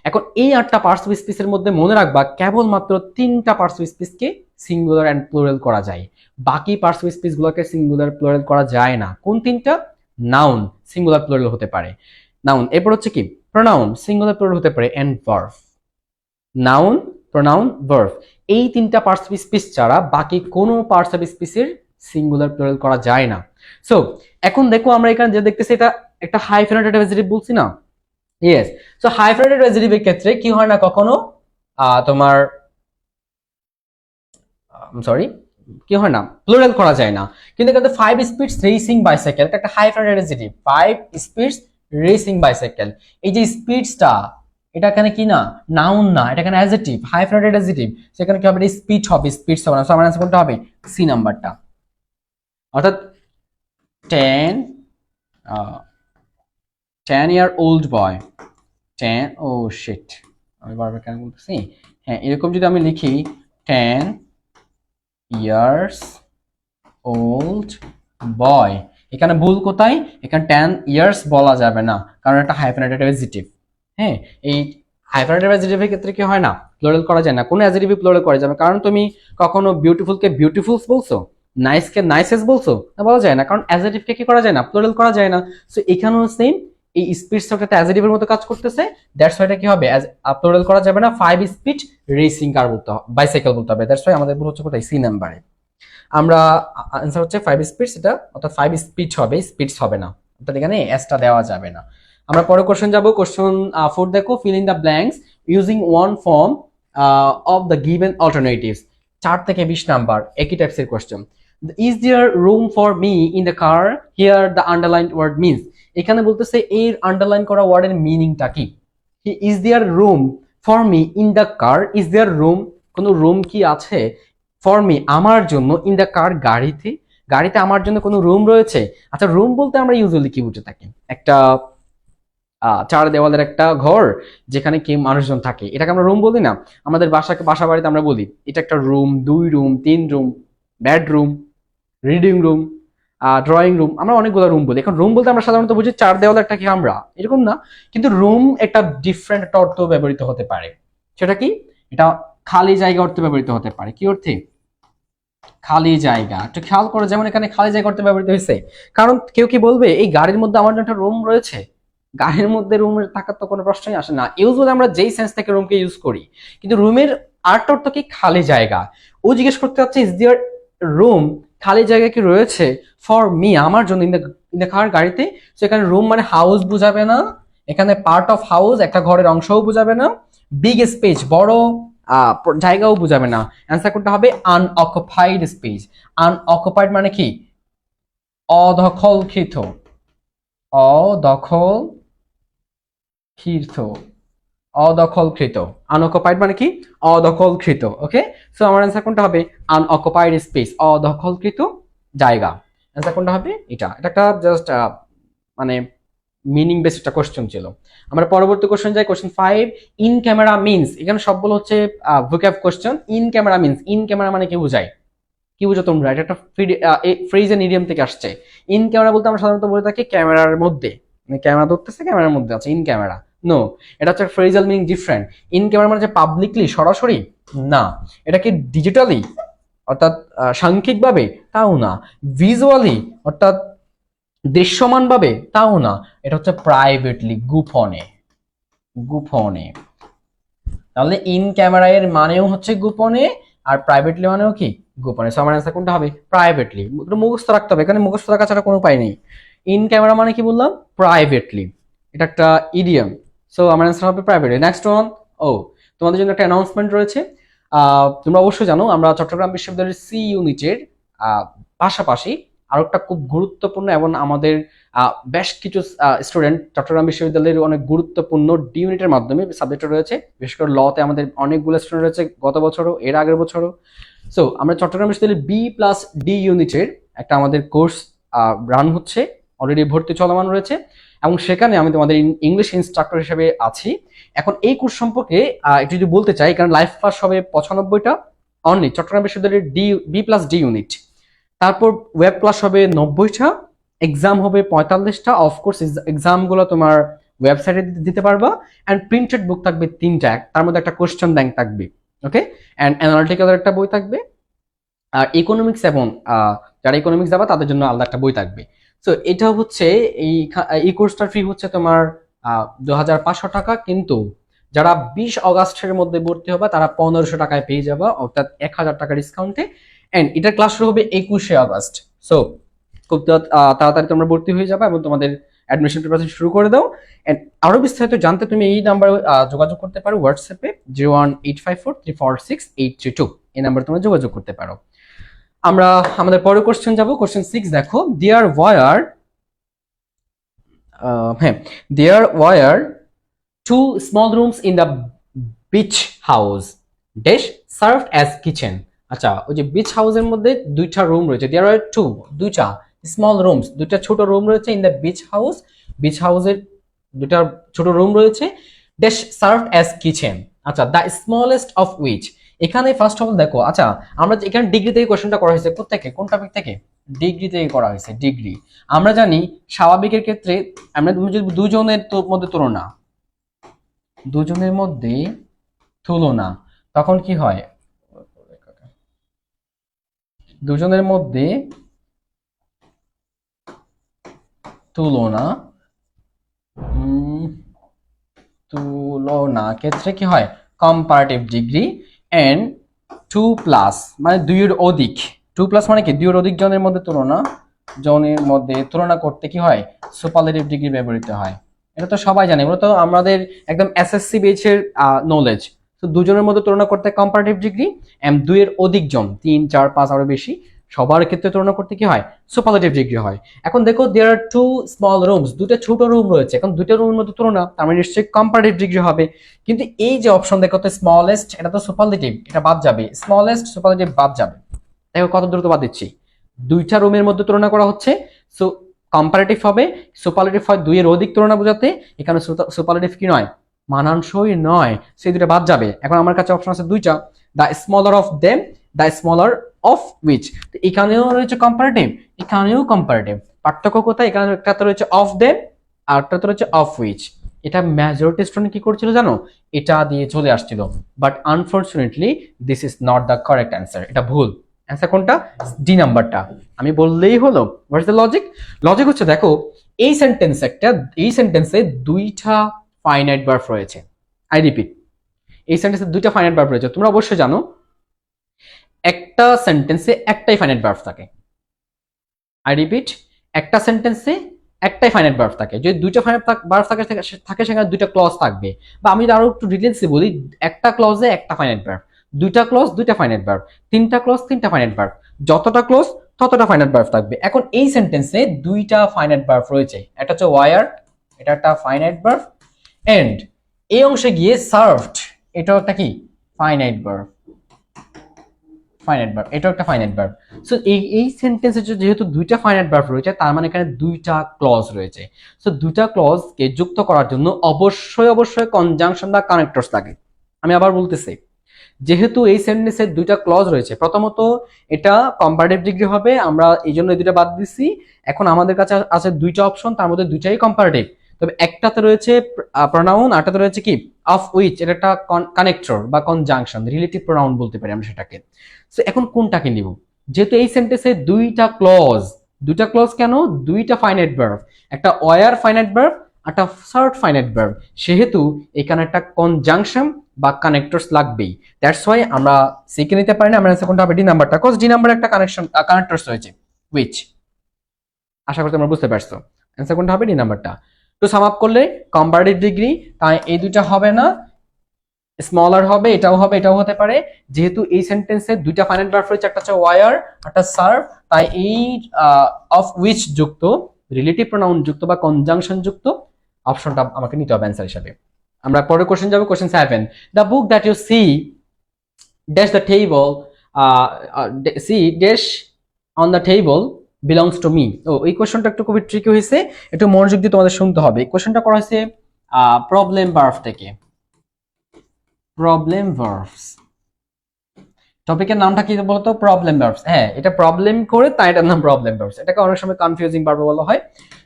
Speaker 1: এখন এই 8টা পার্টস অফ স্পিচের মধ্যে মনে রাখবা কেবলমাত্র 3টা পার্টস অফ স্পিচকে সিঙ্গুলার এন্ড প্লুরাল করা যায়, বাকি পার্টস অফ স্পিচ গুলোকে সিঙ্গুলার প্লুরাল করা যায় না। কোন 3টা? নাউন সিঙ্গুলার প্লুরাল হতে পারে, নাউন। এরপর হচ্ছে কি প্রোনাউন সিঙ্গুলার প্লুরাল হতে পারে, and verb, noun, pronoun, verb. এই 3টা পার্টস অফ স্পিচ ছাড়া বাকি কোনো পার্টস অফ স্পিচের সিঙ্গুলার প্লুরাল করা যায় না। সো এখন দেখো আমরা এখানে যে দেখতেছি এটা একটা হাইফেনেটেড অ্যাডজেক্টিভ বলছি না, ইয়েস। সো হাইফেনেটেড অ্যাডজেক্টিভের ক্ষেত্রে কি হয় না কখনো তোমার সরি কি হয় না প্লুরাল করা যায় না, কিন্তু এখানে 5 স্পিডস রেসিং বাইসাইকেল একটা hyphenated adjective, 5 speeds racing bicycle, এই যে স্পিডসটা এটা এখানে কি না নাউন না, এটা এখানে অ্যাডজেক্টিভ, হাইফেনেটেড অ্যাডজেক্টিভ, সেখানে কি হবে স্পিড হবে, স্পিডস হবে না। সো আমার आंसर কোনটা হবে সি নাম্বারটা, অর্থাৎ 10 10-year-old boy 10 ও শিট আমি বারবার কেন বলতেছি, হ্যাঁ এরকম যদি আমি লিখি 10 years old boy, এখানে ভুল কোথায়, এখানে 10 years বলা যাবে না কারণ এটা হাইফেনেটেড অ্যাডজেক্টিভ। হ্যাঁ এই হাইফেনেটেড অ্যাডজেক্টিভের ক্ষেত্রে কি হয় না প্লুরাল করা যায় না, কোন অ্যাডজেক্টিভ প্লুরাল করা যাবে, কারণ তুমি কখনো বিউটিফুলকে বিউটিফুলস বলছো, নাইসকে নাইসেস বলছো না, বলা যায় না, কারণ অ্যাডজেক্টিভকে কি করা যায় না প্লুরাল করা যায় না। সো এখানেও সেম, এই স্পিডটা একটা অ্যাডজেক্টিভের মতো কাজ করতেছে, দ্যাটস ওয়াই এটা কি হবে প্লুরাল করা যাবে না, 5 স্পিড রেসিং কার বলতে হবে, বাইসাইকেল বলতে হবে, দ্যাটস ওয়াই আমাদের ভুল হচ্ছে কোথায় সি নাম্বারে। আমরা आंसर হচ্ছে 5 স্পিডস, এটা অর্থাৎ 5 স্পিড হবে, স্পিডস হবে না, অর্থাৎ এখানে এসটা দেওয়া যাবে না। আমরা পরের কোশ্চেন যাব, কোশ্চেন 4 দেখো, fill in the blanks using one form of the given alternatives. 4 থেকে 20 নাম্বার একই টাইপসের question. Is there room for me in the car, here the underlined word means, এখানে বলতেছে এর আন্ডারলাইন করা ওয়ার্ডের মিনিংটা কি, is there room for me in the car, is there room কোনো রুম কি আছে, ফর মি আমার জন্য, ইন দ্য কার গাড়িতে, গাড়িতে আমার জন্য কোনো রুম রয়েছে। আচ্ছা রুম বলতে আমরা ইউজুয়ালি কি বুঝে থাকি, একটা 4 দেওয়ালের একটা ঘর যেখানে কি মানুষজন থাকে, এটাকে আমরা রুম বলি না, আমাদের বাসা বাড়িতে আমরা বলি এটা একটা room, 2 room, 3 room, bedroom, reading room, drawing room, আমরা অনেকগুলো রুম বলি। এখন রুম বলতে আমরা সাধারণত বুঝি 4 দেওয়ালের একটা কি আমরা, এরকম না, কিন্তু রুম একটা ডিফারেন্ট একটা অর্থ ব্যবহৃত হতে পারে। সেটা কি, এটা খালি জায়গা অর্থে ব্যবহৃত হতে পারে। কি অর্থে, খালি জায়গা, একটু খেয়াল করো, যেমন এখানে খালি জায়গা অর্থে ব্যবহৃত হয়েছে, কারণ কেউ কি বলবে এই গাড়ির মধ্যে আমার জন্য একটা রুম রয়েছে, গাড়ির মধ্যে রুমের থাকার তো কোনো প্রশ্নই আসে না, ইউজুয়ালি আমরা যেই সেন্স থেকে রুমকে ইউজ করি, কিন্তু রুমের আর্ট অর্থ কি খালি জায়গা। ও জিজ্ঞেস করতে চাচ্ছে ইজ দেয়ার রুম, খালি জায়গা কি রয়েছে ফর মি আমার জন্য, ইন দ্য কার গাড়িতে। তো এখানে রুম মানে হাউস বুঝাবে না, এখানে পার্ট অফ হাউস একটা ঘরের অংশও বুঝাবে না, বিগ স্পেস বড় জায়গাও বুঝাবে না। অ্যান্সার কোনটা হবে আনঅকুপাইড স্পেস। আনঅকুপাইড মানে কি অদখলকৃত, অদখলকৃত, অদখলকৃত, আনঅকুপাইড মানে কি অদখলকৃত। ওকে, সো আমার অ্যান্সার কোনটা হবে আনঅকুপাইড স্পেস, অদখলকৃত জায়গা। অ্যান্সার কোনটা হবে এটা, এটা একটা জাস্ট মানে মিনিং বেসড একটা কোশ্চেন ছিল। আমরা পরবর্তী কোশ্চেন যাই, কোশ্চেন 5, ইন ক্যামেরা মিন্স, এখানে সবগুলো হচ্ছে vocab question. In camera means, in camera মানে কি বোঝায়, কি বুঝো তোমরা, এটা একটা ফ্রেজ এন্ড ইডিয়ম থেকে আসছে। ইন ক্যামেরা বলতে আমরা সাধারণত বলে থাকি ক্যামেরার মধ্যে, মানে ক্যামেরা ধরতেছে ক্যামেরার মধ্যে আছে ইন ক্যামেরা, নো, এটা হচ্ছে phrasal meaning different. In camera মানে পাবলিকলি সরাসরি না, এটা কি ডিজিটালি অর্থাৎ সাংখ্যিকভাবে তাও না, ভিজুয়ালি অর্থাৎ দৃশ্যমানভাবে তাও না, এটা হচ্ছে প্রাইভেটলি গোপনে, গোপনে। তাহলে ইন ক্যামেরা এর মানেও হচ্ছে গোপনে, আর প্রাইভেটলি মানেও কি গোপনে। সো আমার অ্যান্সার কোনটা হবে প্রাইভেটলি, মুখস্থ রাখতে হবে, এখানে মুখস্থ রাখা ছাড়া কোনো উপায় নেই। ইন ক্যামেরা মানে কি বললাম প্রাইভেটলি, এটা একটা ইডিয়ম। সো আমার অ্যান্সার হবে প্রাইভেটলি। নেক্সট ওয়ান, ও তোমাদের জন্য একটা অ্যানাউন্সমেন্ট রয়েছে। তোমরা অবশ্যই জানো আমরা চট্টগ্রাম বিশ্ববিদ্যালয়ের সি ইউনিটের পাশাপাশি আরো একটা খুব গুরুত্বপূর্ণ এবং আমাদের বেশ কিছু স্টুডেন্ট চট্টগ্রাম বিশ্ববিদ্যালয়ের অনেক গুরুত্বপূর্ণ ডি ইউনিটের মাধ্যমে সাবজেক্ট রয়েছে, বিশেষ করে লতে আমাদের অনেকগুলো স্টুডেন্ট রয়েছে গত বছরও এর আগের বছরও। সো আমরা চট্টগ্রাম বিশ্ববিদ্যালয়ের B+D ইউনিটের একটা আমাদের কোর্স রান হচ্ছে, অলরেডি ভর্তি চলমান রয়েছে, এবং সেখানে আমি তোমাদের ইংলিশ ইনস্ট্রাক্টর হিসেবে আছি। এখন এই কোর্স সম্পর্কে একটু যদি বলতে চাই, কারণ লাইভ ক্লাস হবে 95টা অনলি চট্টগ্রাম বিশ্ববিদ্যালয়ের B+D ইউনিট, তারপর ওয়েব ক্লাস হবে 90টা, এক্সাম হবে 45টা। অফকোর্স এক্সামগুলো তোমার ওয়েবসাইটে দিতে পারবা, অ্যান্ড প্রিন্টেড বুক থাকবে 3টা, তার মধ্যে একটা কোশ্চেন ব্যাংক থাকবে, ওকে, অ্যান্ড অ্যানালিটিক্যালের একটা বই থাকবে, আর ইকোনমিক্স এবং যারা ইকোনমিক্স যাবা তাদের জন্য আলাদা একটা বই থাকবে। সো এটা হচ্ছে এই কোর্সটার ফি হচ্ছে তোমার 2500 টাকা, কিন্তু যারা 20 অগাস্টের মধ্যে ভর্তি হবে তারা 1500 টাকায় পেয়ে যাবা, অর্থাৎ 1000 টাকা ডিসকাউন্টে। এন্ড এটার ক্লাস শুরু হবে 21শে আগস্ট। সো খুব তাড়াতাড়ি তোমরা ভর্তি হয়ে যাবে এবং তোমাদের অ্যাডমিশন প্রসেস শুরু করে দাও। এন্ড আরো বিস্তারিত জানতে তুমি এই নাম্বারে যোগাযোগ করতে পারো, হোয়াটসঅ্যাপে 01854346832, এই নাম্বারে তোমরা যোগাযোগ করতে পারো। আমরা আমাদের পরের কোশ্চেন যাব, কোশ্চেন 6 দেখো। There were two small rooms in the beach house dash served as kitchen. আচ্ছা, ওই যে বিচ হাউসের মধ্যে দুইটা রুম রয়েছে, দেয়ার আর টু, দুইটা স্মল রুমস, দুইটা ছোট রুম রয়েছে in the beach house, beach হাউসের দুইটা ছোট রুম রয়েছে, ড্যাশ সার্ভড অ্যাজ কিচেন। আচ্ছা, দ্য স্মলেস্ট অফ উইচ, এখানে ফার্স্ট অফ অল দেখো, আচ্ছা আমরা এখানে ডিগ্রি থেকে কোশ্চেনটা করা হয়েছে, কোথেকে, কোন টপিক থেকে, ডিগ্রি থেকে করা হয়েছে, ডিগ্রি। আমরা জানি স্বাভাবিকের ক্ষেত্রে আমরা যদি দুজনের মধ্যে তুলনা, দুজনের মধ্যে তুলনা, তখন কি হয়, দুজনের মধ্যে তুলনা, তুলনা ক্ষেত্রে কি হয়, কম্পারেটিভ ডিগ্রি। এন্ড 2+ মানে দুইয়ের অধিক, 2+ মানে কি দুইয়ের অধিক জনের মধ্যে তুলনা, জনের মধ্যে তুলনা করতে কি হয়, সুপারলেটিভ ডিগ্রি ব্যবহৃত হয়। এটা তো সবাই জানে, এগুলো তো আমাদের একদম এসএসসি বেচের নলেজ। তো দুজনের মধ্যে তুলনা করতে কম্পারেটিভ ডিগ্রি, এন্ড দুইয়ের অধিক জন, 3, 4, 5 আরো বেশি, সবার ক্ষেত্রে তুলনা করতে কি হয়, সুপারলেটিভ ডিগ্রি হয়। এখন দেখো দেয়ার আর টু স্মল রুমস, দুটো ছোট রুম রয়েছে, এখন দুটো রুমের মধ্যে তুলনা, তার মানে নিশ্চয়ই কম্পারেটিভ ডিগ্রি হবে। কিন্তু এই যে অপশন দেখো তো স্মলেস্ট, এটা তো সুপারলেটিভ, এটা বাদ যাবে, স্মলেস্ট সুপারলেটিভ বাদ যাবে। দেখো কত দ্রুত বাদ দিচ্ছি, দুইটা রুমের মধ্যে তুলনা করা হচ্ছে, সো কম্পারেটিভ হবে, সুপারলেটিভ হয় দুইয়ের অধিক তুলনা বোঝাতে, এখানে সুপারলেটিভ কি নয়, মানানসই নয়, সেই দুটো বাদ যাবে। এখন আমার কাছে অপশন আছে দুইটা, the smaller of them, the smaller of which. তো এখানেও রয়েছে কম্পারেটিভ, এখানেও কম্পারেটিভ, পার্থক্য কোথায়, এখানে একটাতে রয়েছে অফ দেম আর একটাতে রয়েছে অফ উইচ। এটা মেজরিটি স্টুডেন্ট কি করছিল জানো, এটা দিয়ে চলে আসছিল, but unfortunately this is not the correct answer, এটা ভুল। অ্যান্সার কোনটা, ডি নাম্বারটা। আমি বললেই হলো, what is the logic, logic হচ্ছে দেখো এই সেন্টেন্স একটা, এই সেন্টেন্সে দুইটা ফাইনাইট ভার্ব রয়েছে। আই রিপিট, এই সেন্টেন্সে দুইটা ফাইনাইট ভার্ব রয়েছে। তোমরা অবশ্যই জানো একটা সেন্টেন্সে একটাই ফাইনাইট ভার্ব থাকে। আই রিপিট, একটা সেন্টেন্সে একটাই ফাইনাইট ভার্ব থাকে। যদি দুইটা ফাইনাইট ভার্ব থাকে সেখানে দুইটা ক্লজ থাকবে, বা আমি আরো একটু ডিটেইলসে বলি, একটা ক্লজে একটা ফাইনাইট ভার্ব, দুইটা ক্লজ দুইটা ফাইনাইট ভার্ব, তিনটা ক্লজ তিনটা ফাইনাইট ভার্ব, যতটা ক্লজ ততটা ফাইনাইট ভার্ব থাকবে। এখন এই সেন্টেন্সে দুইটা ফাইনাইট ভার্ব রয়েছে, একটা হচ্ছে ওয়ার, এটা একটা ফাইনাইট ভার্ব, এন্ড এই অংশে গিয়ে সার্ভড, এটাও একটা কি ফাইনাইট ভার্ব, ফাইনাইট ভার্ব, এটাও একটা ফাইনাইট ভার্ব। সো এই সেন্টেন্সে যেহেতু দুইটা ফাইনাইট ভার্ব রয়েছে, তার মানে এখানে দুইটা ক্লজ রয়েছে। সো দুইটা ক্লজকে যুক্ত করার জন্য অবশ্যই কনজাংশন বা কানেক্টরস লাগে। আমি আবার বলতেছি, যেহেতু এই সেন্টেন্সে দুইটা ক্লজ রয়েছে, প্রথমত এটা কম্পারেটিভ ডিগ্রি হবে, আমরা এই জন্য এই দুইটা বাদ দিচ্ছি। এখন আমাদের কাছে আছে দুইটা অপশন, তার মধ্যে দুইটাই কম্পারেটিভ, তবে একটাতে রয়েছে প্রোনাউন, আরটাতে রয়েছে কি অফ উইচ, এটা একটা কানেক্টর বা কনজাংশন, রিলেটিভ প্রোনাউন বলতে পারি আমরা সেটাকে। সো এখন কোনটাকে নিব, যেহেতু এই সেন্টেন্সে দুইটা ক্লজ, দুইটা ক্লজ কেন, দুইটা ফাইনাইট ভার্ব, একটা ওয়ার ফাইনাইট ভার্ব, একটা সার্ড ফাইনাইট ভার্ব, সেহেতু এখানে একটা কনজাংশন বা কানেক্টরস লাগবেই। দ্যাটস ওয়াই আমরা সিকে নিতে পারি না, আমরা কোনটা হবে, ডি নাম্বারটা, কজ ডি নাম্বারে একটা কানেক্টরস রয়েছে, উইচ। আশা করি তোমরা বুঝতে পারছো, অ্যান্সার কোনটা হবে, ডি নাম্বারটা। তো সাম আপ করলে কম্পারেটিভ ডিগ্রি, তাই এই দুইটা হবে না, স্মলার হবে, এটাও হবে, এটাও হতে পারে। যেহেতু এই সেন্টেন্সে দুইটা ফাইনাইট ভার্ব রয়েছে, একটা হচ্ছে ওয়ার, একটা সার্ভ, তাই এই অফ উইচ যুক্ত, রিলেটিভ প্রোনাউন যুক্ত বা কনজাংশন যুক্ত অপশনটা আমাকে নিতে হবে অ্যান্সার হিসাবে। আমরা পরের কোশ্চেন যাব, question 7। The book that you see dash the table, see dash on the table belongs to me. ও এই কোশ্চেনটা একটু খুবই ট্রিকি হয়েছে, একটু মনোযোগ দিয়ে তোমাদের শুনতে হবে। এই কোশ্চেনটা করা হয়েছে প্রবলেম ভার্ব থেকে, প্রবলেম ভার্বস। টপিকের নামটা কি বলতো, প্রবলেম ভার্বস। হ্যাঁ, এটা প্রবলেম করে তাই এটার নাম প্রবলেম ভার্বস। এটাকে অনেক সময় কনফিউজিং ভার্ব বলা হয়।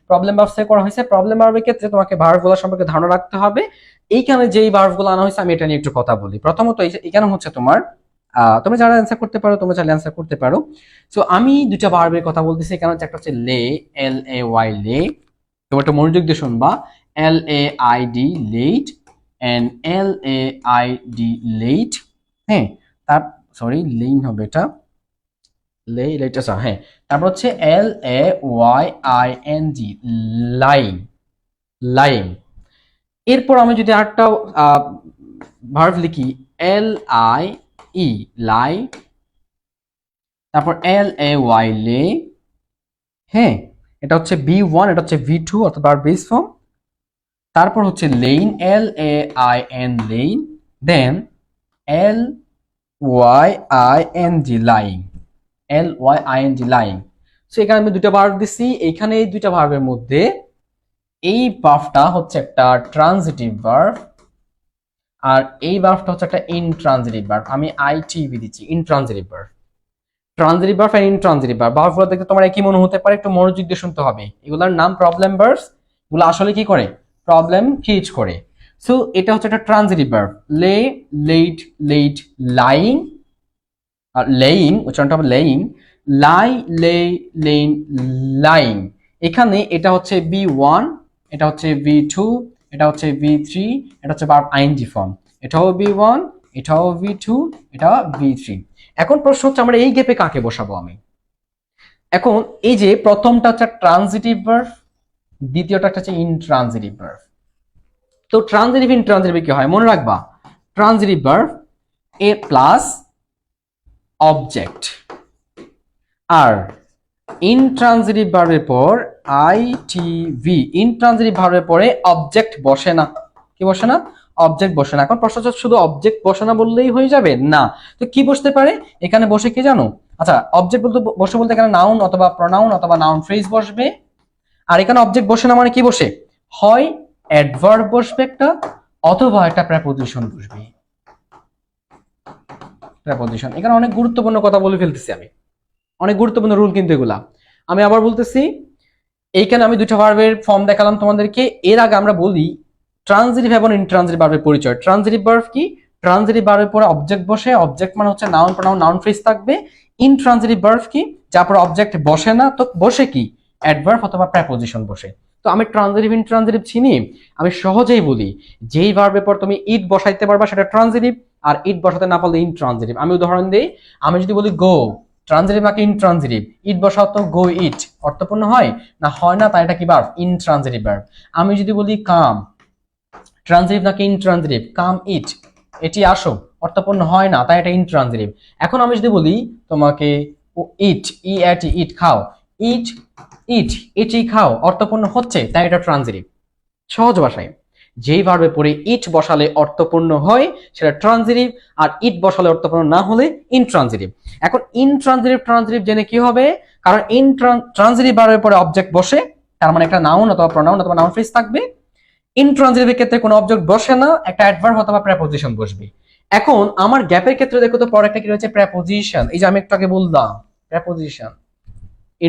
Speaker 1: প্রবলেম ভার্বস থেকে করা হয়েছে। প্রবলেম ভার্বের ক্ষেত্রে তোমাকে ভার্বগুলো সম্পর্কে ধারণা রাখতে হবে। এইখানে যেই ভার্বগুলো আনা হয়েছে আমি এটা নিয়ে একটু কথা বলি। প্রথমত এখানে হচ্ছে তোমার তুমি যারা অ্যান্সার করতে পারো, তোমরা চাইলে অ্যান্সার করতে পারো। সো আমি দুইটা ভার্বের কথা বলতেছি এখানে, একটা হচ্ছে লে, LAY লে, তোমরা একটু মনোযোগ দিয়ে শুনবা, LAID late, and LAID late. হ্যাঁ, তার সরি লেইন হবে এটা, আচ্ছা হ্যাঁ, তারপর হচ্ছে LAYING, লাইং, লাইং। এরপর আমি যদি আরেকটা ভার্ব লিখি LIE, লাই, তারপর LAY, লে, হ্যাঁ, এটা হচ্ছে B1, এটা হচ্ছে V2 অর্থাৎ ভার্ব বেস ফর্ম। তারপর হচ্ছে লেইন, LAIN, লেইন, দেন LYING, lying, LYING, lying. So এখানে আমি দুইটা ভার্ব দিচ্ছি। এখানে এই দুইটা ভার্বের মধ্যে এই ভার্বটা হচ্ছে একটা ট্রানজিটিভ ভার্ব, আর এই ভার্বটা হচ্ছে একটা ইনট্রানজিটিভ ভার্ব। আমি ITV দিচ্ছি, ইনট্রানজিটিভ ভার্ব। ট্রানজিটিভ ভার্ব আর ইনট্রানজিটিভ ভার্ব, ভার্বগুলো দেখতে তোমার একই মনে হতে পারে, একটু মনোযোগ দিয়ে শুনতে হবে। এগুলোর নাম প্রবলেম ভার্বস। এগুলো আসলে কি করে? প্রবলেম ক্রিয়েট করে। সো এটা হচ্ছে একটা ট্রানজিটিভ ভার্ব, লে, লেট, লেট, লাইং, আর লেইং, উচ্চারণটা হবে লেইং, লাই, লে, লেইন, লাইং। এখানে এটা হচ্ছে B1, এটা হচ্ছে V2, এটা হচ্ছে V3, এটা হচ্ছে ভার্ব আইএনজি ফর্ম। এটাও B1, এটাও V2, এটাও V3। এখন প্রশ্ন হচ্ছে আমরা এই গ্যাপে কাকে বসাবো আমি? এখন এই যে প্রথমটা হচ্ছে ট্রানজিটিভ ভার্ব, দ্বিতীয়টা হচ্ছে ইনট্রানজিটিভ ভার্ব। তো ট্রানজিটিভ ইনট্রানজিটিভ কি হয় মনে রাখবা, ট্রানজিটিভ ভার্ব এ প্লাস অবজেক্ট, আর ইনট্রানজিটিভ ভার্বের পর ITV, ইনট্রানজিটিভ ভার্বের পরে অবজেক্ট বসে না। কি বসে না? অবজেক্ট বসে না। এখন প্রশ্ন হচ্ছে শুধু অবজেক্ট বসে না বললেই হয়ে যাবে না, তো কি বসতে পারে এখানে? বসে কি জানো? আচ্ছা, অবজেক্ট বলতে বসে বলতে এখানে নাউন অথবা প্রোনাউন অথবা নাউন ফ্রেজ বসবে। আর এখানে অবজেক্ট বসে না মানে কি বসে? হয় অ্যাডভার্ব বসবে একটা, অথবা একটা প্রেপোজিশন বসবে। প্রেপোজিশন, এখানে অনেক গুরুত্বপূর্ণ কথা বলে ফেলতেছি আমি, অনেক গুরুত্বপূর্ণ রুল কিন্তু এগুলা। আমি আবার বলতেছি, এইখানে আমি দুইটা ভার্বের ফর্ম দেখালাম তোমাদেরকে। এর আগে আমরা বলি ট্রানজিটিভ এবং ইনট্রানজিটিভ ভার্বের পরিচয়। ট্রানজিটিভ ভার্ব কি? ট্রানজিটিভ ভার্বের পরে অবজেক্ট বসে, অবজেক্ট মানে হচ্ছে নাউন, প্রোনাউন, নাউন ফ্রেজ থাকবে। ইনট্রানজিটিভ ভার্ব কি? যার পরে অবজেক্ট বসে না, তো বসে কি? অ্যাডভার্ব অথবা প্রেপোজিশন বসে। তো আমি ট্রানজিটিভ ইনট্রানজিটিভ চিনি, আমি সহজেই বলি যেই ভার্বের পর তুমি ইট বসাইতে পারবা সেটা ট্রানজিটিভ, আর ইট বসাতে না পারলে ইনট্রানজিটিভ। আমি উদাহরণ দিই, আমি যদি বলি গো, ট্রানজিটিভ নাকি ইনট্রানজিটিভ? ইট বসাও তো গো ইট, অর্থপূর্ণ হয় না? হয় না, তাই এটা কি ভার্ব? Intransitive verb. আমি যদি বলি কাম, ট্রানজিটিভ নাকি ইনট্রানজিটিভ? কাম ইট, এটি আসো, অর্থপূর্ণ হয় না, তাই এটা ইনট্রানজিটিভ। এখন আমি যদি বলি তোমাকে ইট, ইট খাও, ইট, ইট, এটি খাও, অর্থপূর্ণ হচ্ছে, তাই এটা ট্রানজিটিভ। সহজ ভাষায় যেই ভার্বে পরে ইট বসালে অর্থপূর্ণ হয় সেটা ট্রানজিটিভ, আর ইট বসালে অর্থপূর্ণ না হলে ইনট্রানজিটিভ। এখন ইনট্রানজিটিভ ট্রানজিটিভ জেনে কি হবে? কারণ ট্রানজিটিভ ভার্বের পরে অবজেক্ট বসে, তার মানে একটা নাউন অথবা প্রোনাউন অথবা নাউন ফ্রেজ থাকবে। ইনট্রানজিটিভের ক্ষেত্রে কোনো অবজেক্ট বসে না, একটা অ্যাডভার্ব অথবা প্রেপোজিশন বসবে। এখন আমার গ্যাপের ক্ষেত্রে দেখো তো পরে একটা কি রয়েছে? প্রেপোজিশন। এই যে আমি একটু আগে বললাম প্রেপোজিশন,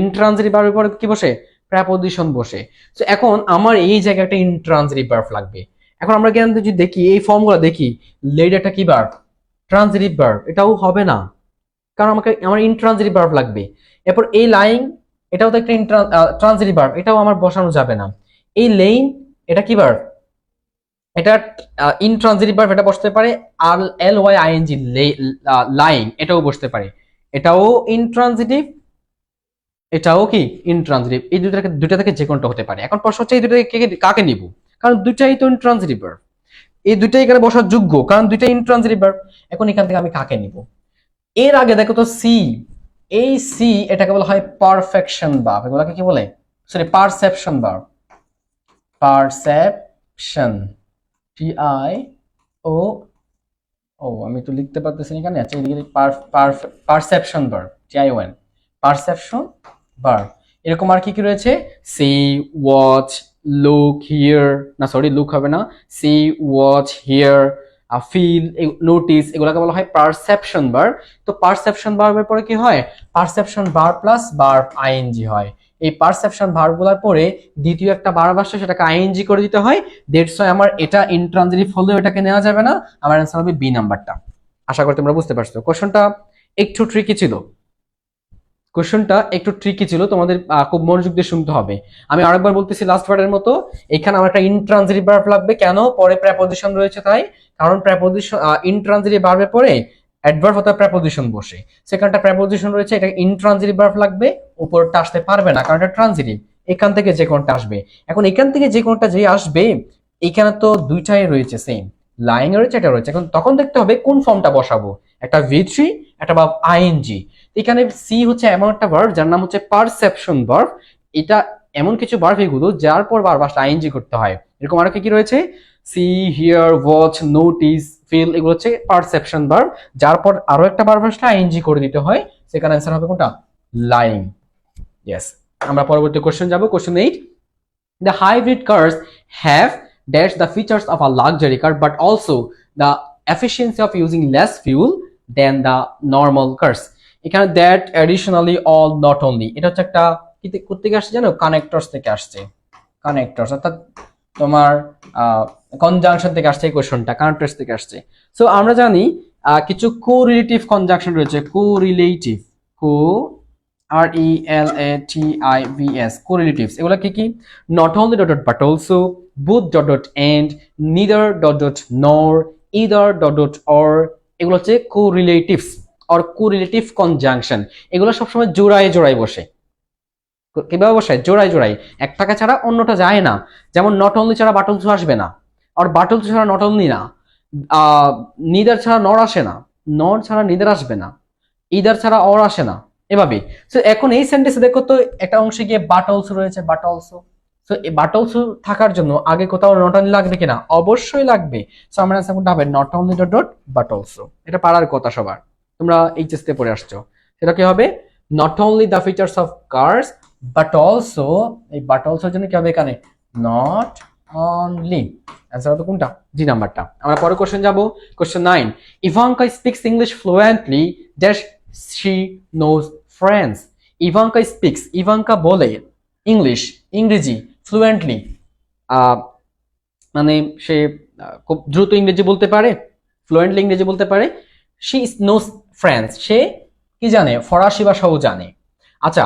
Speaker 1: ইনট্রানজিটিভ ভার্বের পরে কি বসে? প্রেপোজিশন বসে। তো এখন আমার এই জায়গাটা ইনট্রানজিটিভ ভার্ব লাগবে। এখন আমরা জ্ঞান যদি দেখি এই ফর্মগুলো দেখি, লেড একটা কি ভার্ব? ট্রানজিটিভ ভার্ব, এটাও হবে না, কারণ আমাকে আমার ইনট্রানজিটিভ ভার্ব লাগবে। এরপর এই লাইং, এটাও তো একটা ট্রানজিটিভ ভার্ব, এটাও আমার বসানো যাবে না। এই লেইন, এটা কি ভার্ব? এটা ইনট্রানজিটিভ ভার্ব, এটা বসতে পারে। আর LYING, লাইং, এটাও বসতে পারে, এটাও ইনট্রানজিটিভ, এটাও কি ইনট্রানজিটিভ। এই দুইটা থেকে যে কোনটা হতে পারে। এখন প্রশ্ন হচ্ছে এই দুটো কাকে নিব? কারণ দুইটাই তো ইনট্রানজিটিভ ভার্ব, এই দুইটাই এখানে বসার যোগ্য, কারণ দুইটাই ইনট্রানজিটিভ ভার্ব। এখন এখান থেকে আমি কাকে নিব? এর আগে দেখো তো সি, এই সি এটাকে বলা হয় পারফেকশন ভার্ব। এগুলোকে কি বলে? Sorry, perception verb. Perception, TIO, আমি তো লিখতে পারতেছি না এখানে। আচ্ছা, এদিকে perception verb, TION, perception verb. এরকম আর কি কি রয়েছে? সি, ওয়াচ, লুক, হিয়ার, না সরি লুক হবে না, see, watch, hear, feel, notice, এগুলোকে বলা হয় পারসেপশন ভার্ব। তো পারসেপশন ভার্বের পরে কি হয়? Perception verb plus verb ING হয়। এই পারসেপশন ভার্বগুলোর পরে দ্বিতীয় একটা ভার্ব আসছে, সেটাকে আইএনজি করে দিতে হয়। দ্যাটস ওয়াই আমার এটা ইনট্রানজিটিভ হলেও এটাকে নেওয়া যাবে না। আমার অ্যান্সার হবে বি নাম্বারটা। আশা করি তোমরা বুঝতে পারছো। কোশ্চেনটা একটু ট্রিকি ছিল, কোশ্চেনটা একটু ট্রিকি ছিল, তোমাদের খুব মনোযোগ দিয়ে শুনতে হবে। আমি আরেকবার বলতেছি লাস্ট বারের মতো, এখানে আমার একটা ইনট্রানজিটিভ ভার্ব লাগবে। কেন? পরে প্রেপোজিশন রয়েছে তাই, কারণ প্রেপোজিশন ইনট্রানজিটিভ ভার্বের পরে অ্যাডভার্ব অথবা প্রেপোজিশন বসে। সেখানটা প্রেপোজিশন রয়েছে, এটা ইনট্রানজিটিভ ভার্ব লাগবে, উপরটা আসতে পারবে না কারণ এটা ট্রানজিটিভ। এখান থেকে যে কোনটা আসবে, এখন এখান থেকে যে কোনটা যে আসবে, এখানে তো দুইটাই রয়েছে সেম, লাইং রয়েছে, এটা রয়েছে। এখন তখন দেখতে হবে কোন ফর্মটা বসাবো, একটা V3 একটা বা আইএনজি। এখানে সি হচ্ছে এমন একটা ভার্ব যার নাম হচ্ছে পারসেপশন ভার্ব। এটা এমন কিছু ভার্ব এগুলো যার পর বারবার আইএনজি করতে হয়। এরকম আরো কি কি রয়েছে, see, hear, watch, notice, feel, এগুলো হচ্ছে পারসেপশন ভার্ব, যার পর আরো একটা ভার্ব আসলে আইএনজি করে দিতে হয়। সেখানে অ্যান্সার হবে কোনটা, লাইং। ইয়েস। আমরা পরবর্তী কোশ্চেন যাব, question 8। The hybrid cars have dash the features of a luxury car but also the efficiency of using less fuel than the normal cars. এখানে that additionally all not only, এটা হচ্ছে একটা কোথেকে আসছে জানো, কানেক্টরস থেকে আসছে। কানেক্টরস অর্থাৎ তোমার কনজাংশন থেকে আসছে এই কোশ্চেনটা, কানেক্টরস থেকে আসছে। সো আমরা জানি কিছু কোরিলেটিভ কনজাংশন রয়েছে, কোরিলেটিভ, কো RELATIVS, correlatives, এগুলো কি কি, not only dot dot but also, both dot dot and, neither dot dot nor, either dot dot or, এগুলো হচ্ছে correlatives or correlative conjunction। এগুলো সবসময় জোড়ায় জোড়ায় বসে। কিভাবে বসে, জোড়ায় জোড়ায়, একটাকে ছাড়া অন্যটা যায় না। যেমন নট অনলি ছাড়া বাট অলসো আসবে না, আর বাট অলসো ছাড়া নট অনলি না, নিদার ছাড়া নর আসে না, নর ছাড়া নিদার আসবে না, ইদার ছাড়া অর আসে না, এভাবে। সো এখন এই সেন্টেন্সে দেখো তো একটা অংশে গিয়ে বাট অলসো রয়েছে, বাট অলসো। সো এই বাট অলসো থাকার জন্য আগে কোথাও নট অনলি লাগবে কিনা, অবশ্যই লাগবে। সো আমার আনসার কোনটা হবে, not only dot dot but also. এটা পারার কথা সবার, তোমরা এইচএস তে পড়ে আসছো। সেটা কি হবে, not only the features of cars but also, এই বাট অলসোর জন্য কি হবে এখানে, নট অনলি। অ্যান্সার হবে কোনটা, জি নাম্বারটা। আমরা পরে কোশ্চেন যাব, question 9। Ivanka speaks English fluently dash she knows French. Ivanka speaks, Ivanka বলে ইংলিশ, ইংরেজি, ফ্লুয়েন্টলি, মানে সে খুব দ্রুত ইংরেজি বলতে পারে, ফ্লুয়েন্টলি ইংরেজি বলতে পারে। she knows French, সে কি জানে, ফরাসি ভাষাও জানে। আচ্ছা,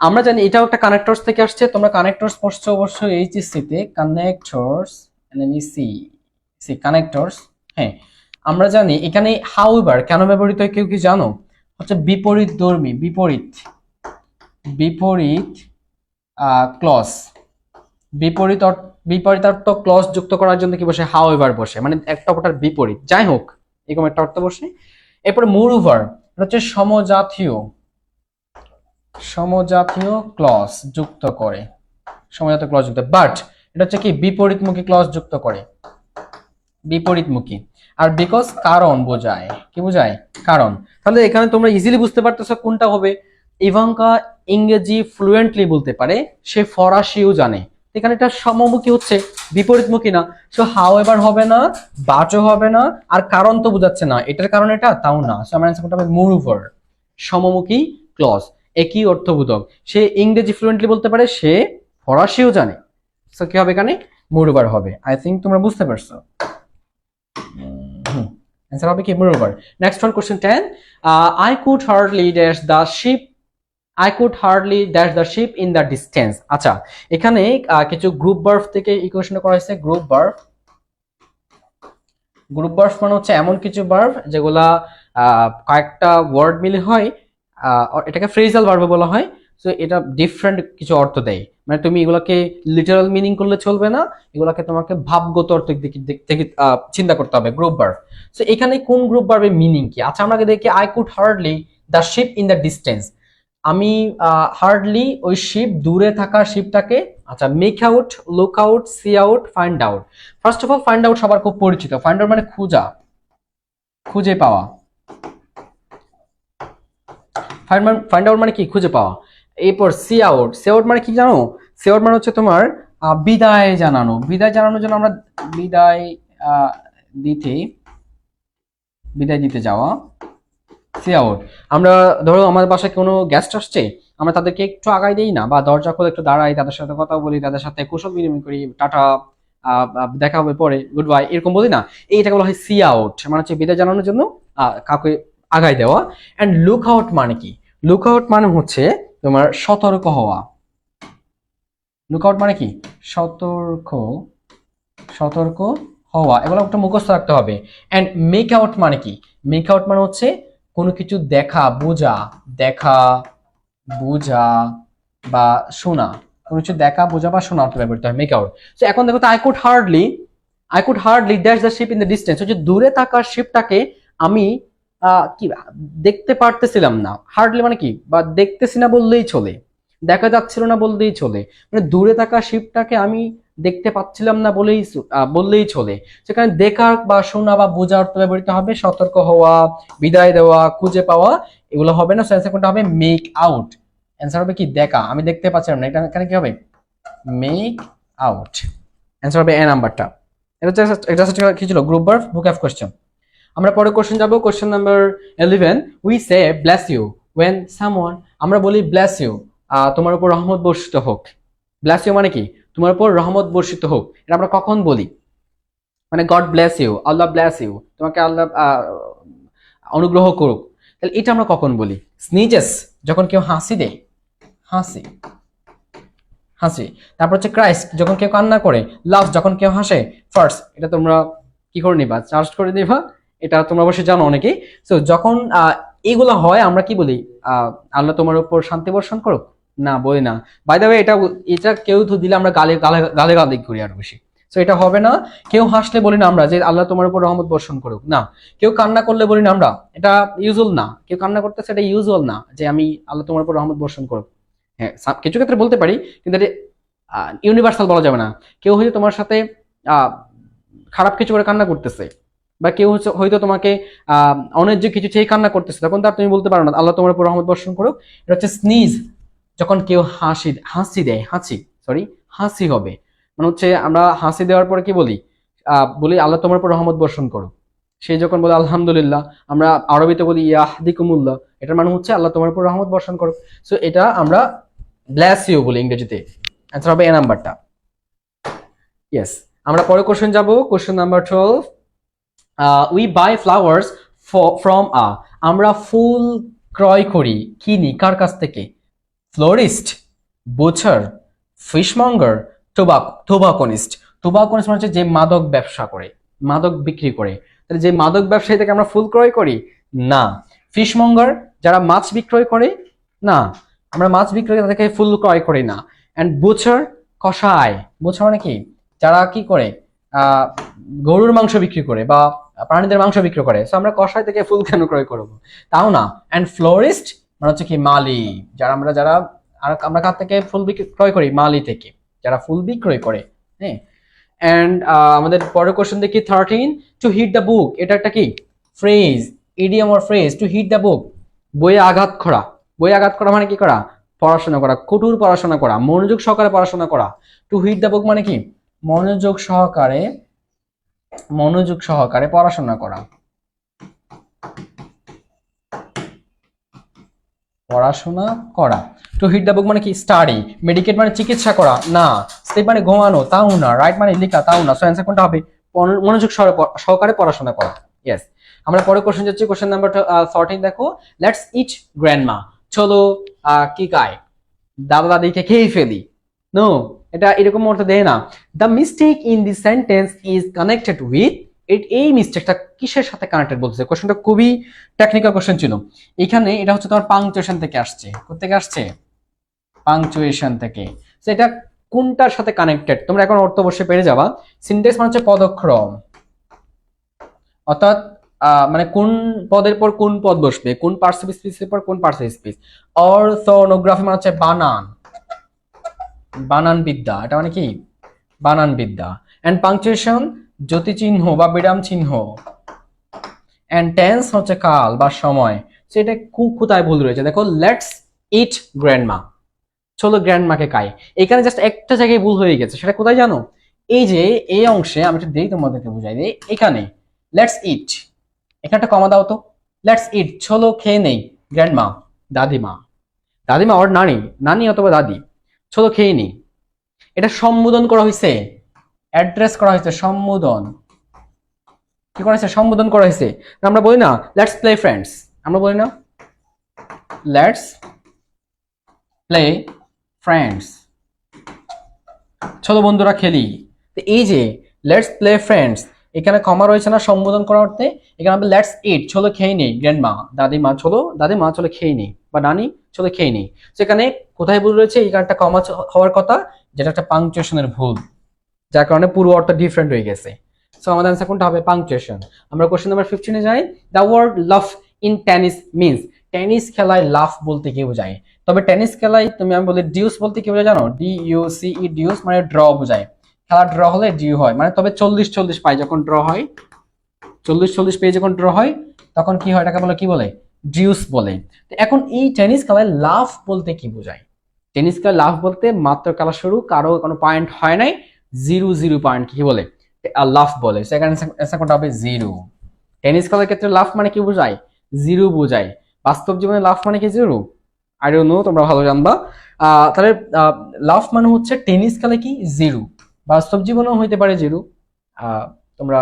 Speaker 1: আমরা জানি এটাও একটা কানেক্টরস থেকে আসছে, তোমরা কানেক্টরস পড়ছো অবশ্যই এইচএসসি তে, কানেক্টরস সি কানেক্টরস। হ্যাঁ, আমরা জানি এখানে হাউএভার কেন ব্যবহৃত হয়, কেউ কি জানো, হচ্ছে বিপরীত ধর্মী, বিপরীত, বিপরীত ক্লজ, বিপরীতার্থক ক্লজ যুক্ত করার জন্য কি বসে, হাউএভার বসে, মানে একটা অপরটার বিপরীত, যাই হোক এরকম একটা অর্থ বসে। এরপরে মোরওভার, এটা হচ্ছে সমজাতীয়, সমজাতীয় ক্লজ যুক্ত করে, সমজাতীয় ক্লজ যুক্ত, বাট এটা হচ্ছে কি বিপরীতমুখী ক্লজ যুক্ত করে, বিপরীতমুখী। আর বিকজ কারণ বোঝায়, কি বোঝায়, কারণ। তাহলে এখানে তোমরা ইজিলি বুঝতে পারতেছো কোনটা হবে, ইভাঙ্কা ইংরেজি ফ্লুয়েন্টলি বলতে পারে, সে ফরাসিও জানে। এখানে এটা সমমুখী হচ্ছে, বিপরীতমুখী না। সো হাউ এভার হবে না, বাচও হবে না, আর কারণ তো বোঝাচ্ছে না, এটার কারণ এটা তাও না। সো আমার অ্যান্সার কোনটা হবে, মোরওভার, সমমুখী ক্লজ, একই অর্থবোধক। সে ইংরেজি ফ্লুয়েন্টলি বলতে পারে, সে ফরাসিও জানে। সো কি হবে এখানে, মোরওভার হবে। আই থিঙ্ক তোমরা বুঝতে পারছো। অ্যান্সার হবে কি, moreover. Next one, question 10। I could hardly dash the ship, I could hardly dash the ship in the distance. আচ্ছা, এখানে কিছু গ্রুপ ভার্ব থেকে ইকুয়েশন করা হয়েছে। গ্রুপ ভার্ব, গ্রুপ ভার্ব মানে হচ্ছে এমন কিছু ভার্ব যেগুলা কয়েকটা ওয়ার্ড মিলে হয়, এটাকে ফ্রেজাল ভার্ব বলা হয়। সো এটা ডিফারেন্ট কিছু অর্থ দেয়, মানে তুমি এগুলোকে লিটারাল মিনিং করলে চলবে না, এগুলোকে তোমাকে ভাবগত অর্থ থেকে চিন্তা করতে হবে, গ্রুপ ভার্ব। সো এখানে কোন গ্রুপ ভার্বের মিনিং কি, আচ্ছা আমরা দেখি, I could hardly the ship in the distance, আমি হার্ডলি ওই শিপ, দূরে থাকা শিপটাকে, আচ্ছা make out, look out, see out, find out. First of all find out সবার খুব পরিচিত, ফাইন্ড আউট মানে খোঁজা, খুঁজে পাওয়া। ফাইন্ড আউট মানে কি, খুঁজে পাওয়া। এরপর সি আউট, সি আউট মানে কি জানো, সি আউট মানে হচ্ছে তোমার বিদায় জানানো, বিদায় জানানোর জন্য আমরা বিদায় দিতে যাওয়া, সি আউট। আমরা ধরো আমাদের বাসায় কোনো গেস্ট আসছে, আমরা তাদেরকে একটু আগাই দেই না, বা দরজা খুলে একটু দাঁড়াই, তাদের সাথে কথা বলি, তাদের সাথে কুশল বিনিময় করি, টাটা, দেখা হবে পরে, গুড বাই, এরকম বলি না, এইটাকে বলা হয় সি আউট, মানে হচ্ছে বিদায় জানানোর জন্য কাউকে আগাই দেওয়া। অ্যান্ড লুক আউট মানে কি, লুক আউট মানে হচ্ছে তোমার সতর্ক হওয়া। লুক আউট মানে কি, সতর্ক হওয়া, এগুলো একটা মুখস্থ রাখতে হবে। অ্যান্ড মেক আউট মানে কি? মেক আউট মানে হচ্ছে কোনো কিছু দেখা, বোঝা, দেখা, বোঝা বা শোনা, কোনো কিছু দেখা, বোঝা বা শোনা অর্থে ব্যবহৃত হয় মেক আউট। তো এখন দেখো তো I could hardly dash the ship in the distance, হচ্ছে দূরে থাকা শিপটাকে আমি কি দেখতে পারতেছিলাম না। হার্ডলি মানে কি, বা দেখতেছি না বললেই চলে, দেখা যাচ্ছিল না বললেই চলে, মানে দূরে থাকা শিপটাকে আমি দেখতে পাচ্ছিলাম না বললেই চলে। সেখানে দেখা বা শোনা বা বোঝা অর্থ ব্যবহৃত হবে। সতর্ক হওয়া, বিদায় দেওয়া, খুঁজে পাওয়া, এগুলো হবে না। অ্যান্সার কোনটা হবে? Make out. অ্যান্সার হবে কি? দেখা, আমি দেখতে পাচ্ছিলাম না, এটা এখানে কি হবে? Make out. অ্যান্সার হবে এ নাম্বারটা। এটা হচ্ছে কি ছিল? Group verb vocab question. আমরা পরে কোশ্চেন যাব, কোশ্চেন নাম্বার 11। We say bless you when someone, আমরা বলি ব্লেস ইউ, তোমার উপর রহমত বর্ষিত হোক। ব্লেস ইউ মানে কি? তোমার উপর রহমত বর্ষিত হোক। এটা আমরা কখন বলি? মানে গড ব্লেস ইউ, আল্লাহ ব্লেস ইউ, তোমাকে আল্লাহ অনুগ্রহ করুক। তাহলে এটা আমরা কখন বলি? স্নিজেস, যখন কেউ হাসি দেয়, হাসি, হাসি। তারপর হচ্ছে ক্রাইস্ট, যখন কেউ কান্না করে। লাভ, যখন কেউ হাসে। ফার্স্ট, এটা তোমরা কি করে নিবা? চার্জ করে নিবা, এটা তোমরা অবশ্যই জানো অনেকেই। সো যখন এগুলো হয় আমরা কি বলি? আল্লাহ তোমার উপর শান্তি বর্ষণ করুক, না বলি না। বাই দ্য ওয়ে, এটা এটা কেউ তো দিলে আমরা গালে গালে গালে গালে করি আরো বেশি। সো এটা হবে না। কেউ হাসলে বলি না আমরা যে আল্লাহ তোমার উপর রহমত বর্ষণ করুক, না। কেউ কান্না করলে বলি না আমরা, এটা ইউজুয়াল না। কেউ কান্না করতেছে, এটা ইউজুয়াল না যে আমি আল্লাহ তোমার উপর রহমত বর্ষণ করুক। হ্যাঁ, কিছু ক্ষেত্রে বলতে পারি, কিন্তু এটা ইউনিভার্সাল বলা যাবে না। কেউ হয়তো তোমার সাথে খারাপ কিছু করে কান্না করতেছে, বা কেউ হয়তো তোমাকে অন্যায্য কিছু চেয়ে কান্না করতেছে, তখন তার তুমি বলতে পারো না আল্লাহ তোমার উপর রহমত বর্ষণ করুক। এটা হচ্ছে স্নিজ, যখন কেউ হাসি দেয়, হাসি হবে। মানে হচ্ছে আমরা হাসি দেওয়ার পরে কি বলি? বলি আল্লাহ তোমার উপর রহমত বর্ষণ করুক। সে যখন বলে আলহামদুলিল্লাহ, আমরা আরবিতে বলি ইয়াহদিকুমুল্লাহ, এটার মানে হচ্ছে আল্লাহ তোমার উপর রহমত বর্ষণ করুক। সো এটা আমরা ব্লেস ইউ বলি ইংরেজিতে। অ্যান্সার হবে এ নাম্বারটা। ইয়েস। আমরা পরে কোশ্চেন যাব, question number 12। We by flowers from আমরা ফুল ক্রয় করি, কিনি, কার কাছ থেকে? Florist, Butcher, ফিশমঙ্গার, টোবাকনিস্ট। টোবাকনিস্ট মানে হচ্ছে যে মাদক ব্যবসা করে, মাদক বিক্রি করে। তাহলে যে মাদক ব্যবসায়ী থেকে আমরা ফুল ক্রয় করি? না। ফিশমঙ্গার, যারা মাছ বিক্রয় করে? না, আমরা মাছ বিক্রয় থেকে ফুল ক্রয় করি না। অ্যান্ড বুচার, কষাই। বুচার মানে কি? যারা কি করে? আহ গরুর মাংস বিক্রি করে বা প্রাণীদের মাংস বিক্রি করে। সো আমরা কষাই থেকে ফুল কেন ক্রয় করবো? তাও না। অ্যান্ড ফ্লোরিস্ট মানে হচ্ছে কি? মালি। যারা আর আমরা কার থেকে ফুল বিক্রয় করি? মালি থেকে, যারা ফুল বিক্রয় করে। হ্যাঁ। অ্যান্ড আমাদের পরের কোশ্চেন দেখি 13। টু হিট দ্য বুক, এটা একটা কি? Phrase, idiom or phrase. To hit the book, বইয়ে আঘাত করা। বইয়ে আঘাত করা মানে কি করা? পড়াশোনা করা, কঠোর পড়াশোনা করা, মনোযোগ সহকারে পড়াশোনা করা। টু হিট দ্য বুক মানে কি? মনোযোগ সহকারে পড়াশোনা করা, পড়াশোনা করা। টু হিট দ্য বুক মানে কি? স্টাডি। মেডিকেট মানে চিকিৎসা করা, না। স্লিপ মানে ঘুমানো, তাও না। রাইট মানে লেখা, তাও না। সো অ্যান্সার কোনটা হবে? মনোযোগ সহকারে পড়াশোনা করা। ইয়েস। আমরা পরে কোশ্চেন যাচ্ছি, কোশ্চেন নাম্বার 14। দেখো, লেটস ইট গ্র্যান্ডমা, চলো কি খাই, দাদা দাদিকে খেয়ে ফেলি। নো, এটা এরকম অর্থ দেয় না। The mistake in the sentence is connected with it, এই মিস্টেকটা কিসের সাথে কানেক্টেড বলছে? কোশ্চেনটা খুবই টেকনিক্যাল কোশ্চেন ছিল। এখানে এটা হচ্ছে তোমার পাংচুয়েশন থেকে আসছে। কোথেকে আসছে? পাংচুয়েশন থেকে। সেটা কোনটার সাথে কানেক্টেড তোমরা এখন অর্থ অবশ্যই পেরে যাবা। সিনট্যাক্স মানে হচ্ছে পদক্রম, অর্থাৎ মানে কোন পদের পর কোন পদ বসবে, কোন পার্টিসিপেল স্পিচের পর কোন পার্টিসিপেল স্পিচ। অর্থোগ্রাফি মানে হচ্ছে বানান, বানান বিদ্যা। এটা মানে কি? বানান বিদ্যা। এন্ড পাংচুয়েশন জ্যোতি চিহ্ন বা বিরাম চিহ্ন। এন্ড টেন্স হচ্ছে কাল বা সময়। সেটা কোথায় ভুল রয়েছে? দেখো, লেটস ইট গ্র্যান্ডমা, চলো গ্র্যান্ডমাকে খাই। এখানে জাস্ট একটা জায়গায় ভুল হয়ে গেছে, সেটা কোথায় জানো? এই যে এই অংশে, আমি একটু দেই তোমাদেরকে বুঝাই দিই। এখানে লেটস ইট, এখানে একটা কমা দাও তো। লেটস ইট, চলো খেয়ে নেই। গ্র্যান্ডমা, দাদিমা, দাদিমা ওর নানি, নানি অথবা দাদি, চলো খেয়ে নেই। এটা সম্বোধন করা হয়েছে, অ্যাড্রেস করা হয়েছে, সম্বোধন। কি করা হয়েছে? সম্বোধন করা হয়েছে। আমরা বলি না লেটস প্লে ফ্রেন্ডস, আমরা বলি না লেটস প্লে ফ্রেন্ডস, চলো বন্ধুরা খেলি। তো এই যে লেটস প্লে ফ্রেন্ডস, এখানে কমা রয়েছে না সম্বোধন করার অর্থে, এখানে হবে লেটস ইট, চলো খেয়ে নেই, গ্র্যান্ডমা দাদিমা চলো খেয়ে নেই, বা নানি চলো খেয়ে নেই। সেখানে কোথায় ভুল রয়েছে, এখানে একটা কমা হওয়ার কথা, যেটা একটা পাংচুয়েশনের ভুল, যার কারণে পুরো অর্থ ডিফারেন্ট হয়ে গেছে। সো আমাদের অ্যান্সার কোনটা হবে, পাংচুয়েশন। আমরা কোশ্চেন নাম্বার 15 যাই। দ্য ওয়ার্ড লাফ ইন টেনিস মিন্স, টেনিস খেলায় লাফ বলতে কি বোঝায়? তবে টেনিস খেলায় আমি বলি ডিউস বলতে কি বোঝায় জানো? DUCE, ডিউস মানে ড্র বোঝায়। খেলা ড্র হলে ডিউ হয়, মানে তবে 40-40 পাই যখন ড্র হয়, 40-40 পেয়ে যখন ড্র হয় তখন কি হয়, এটাকে বলে কি বলে, ডিউস বলে। এখন এই টেনিস খেলায় লাফ বলতে কি বোঝায়? টেনিস খেলায় লাফ বলতে মাত্র খেলা শুরু, কারো কোনো পয়েন্ট হয় নাই, 0 পয়েন্ট কি বলে, লাফ বলে। সেখানে অ্যান্সার কোনটা হবে, 0। টেনিস খেলার ক্ষেত্রে লাফ মানে কি বোঝায়, 0 বোঝায়। বাস্তব জীবনে লাফ মানে কি 0? আই ডোন্ট নো, তোমরা ভালো জানবা। তাহলে লাফ মানে হচ্ছে টেনিস খেলায় কি 0, বাস্তব জীবনেও হইতে পারে 0। তোমরা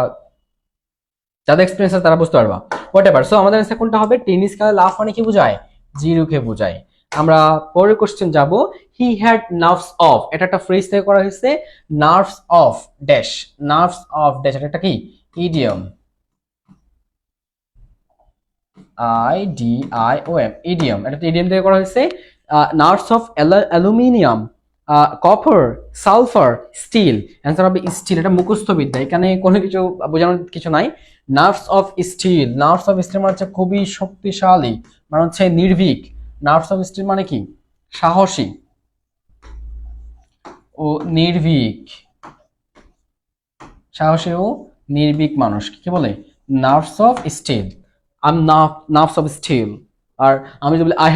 Speaker 1: যাদের এক্সপিরিয়েন্স আছে তারা বুঝতে পারবা, হোয়াট এভার। সো আমাদের অ্যান্সার কোনটা হবে, টেনিস খেলায় লাফ মানে কি বোঝায়, 0 কে বোঝায়। আমরা পরের কোশ্চেন যাব। হি হ্যাড নার্ভস অফ, এটা একটা ফ্রেজ থেকে করা হয়েছে, nerves of dash, nerves of dash, এটা কি ইডিয়ম, IDIOM, ইডিয়ম, এটা ইডিয়ম থেকে করা হয়েছে। Nerves of aluminium, copper, sulphur, steel, answer হবে স্টিল। এটা মুখস্থ বিদ্যা, এখানে কোনো কিছু বোঝানোর কিছু নাই। Nerves of steel, nerves of steel মানে হচ্ছে খুবই শক্তিশালী, মানে হচ্ছে নির্ভীক। নার্ভস অফ স্টিল মানে কি, সাহসী ও নির্ভীক, সাহসী ও নির্ভীক মানুষ কি বলে, nerves of steel. Nerves of steel. আর আমি যদি বলি I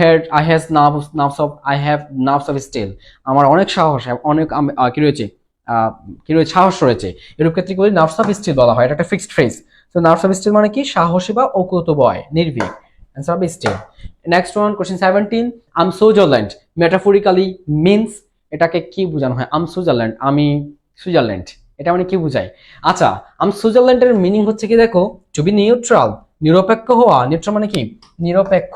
Speaker 1: have nerves of steel, আমার অনেক সাহস, অনেক কি রয়েছে, সাহস রয়েছে, এরূপ ক্ষেত্রে কি বলি, নার্ভস অফ স্টিল বলা হয়। এটা একটা ফিক্সড ফ্রেজ। তো নার্ভস অফ স্টিল মানে কি, সাহসী বা অকুতোভয়, নির্ভীক। অ্যান্সার হবে স্টিল। নেক্সট ওয়ান, কোশ্চেন 17, আম সুইজারল্যান্ড মেটাফরিক্যালি মিন্স, এটাকে কি বোঝানো হয়, আম সুইজারল্যান্ড, আমি সুইজারল্যান্ড, এটা মানে কি বোঝায়? আচ্ছা, আম সুইজারল্যান্ডের মিনিং হচ্ছে কি দেখো, টু বি নিউট্রাল, নিরপেক্ষ হওয়া। নিউট্রাল মানে কি, নিরপেক্ষ,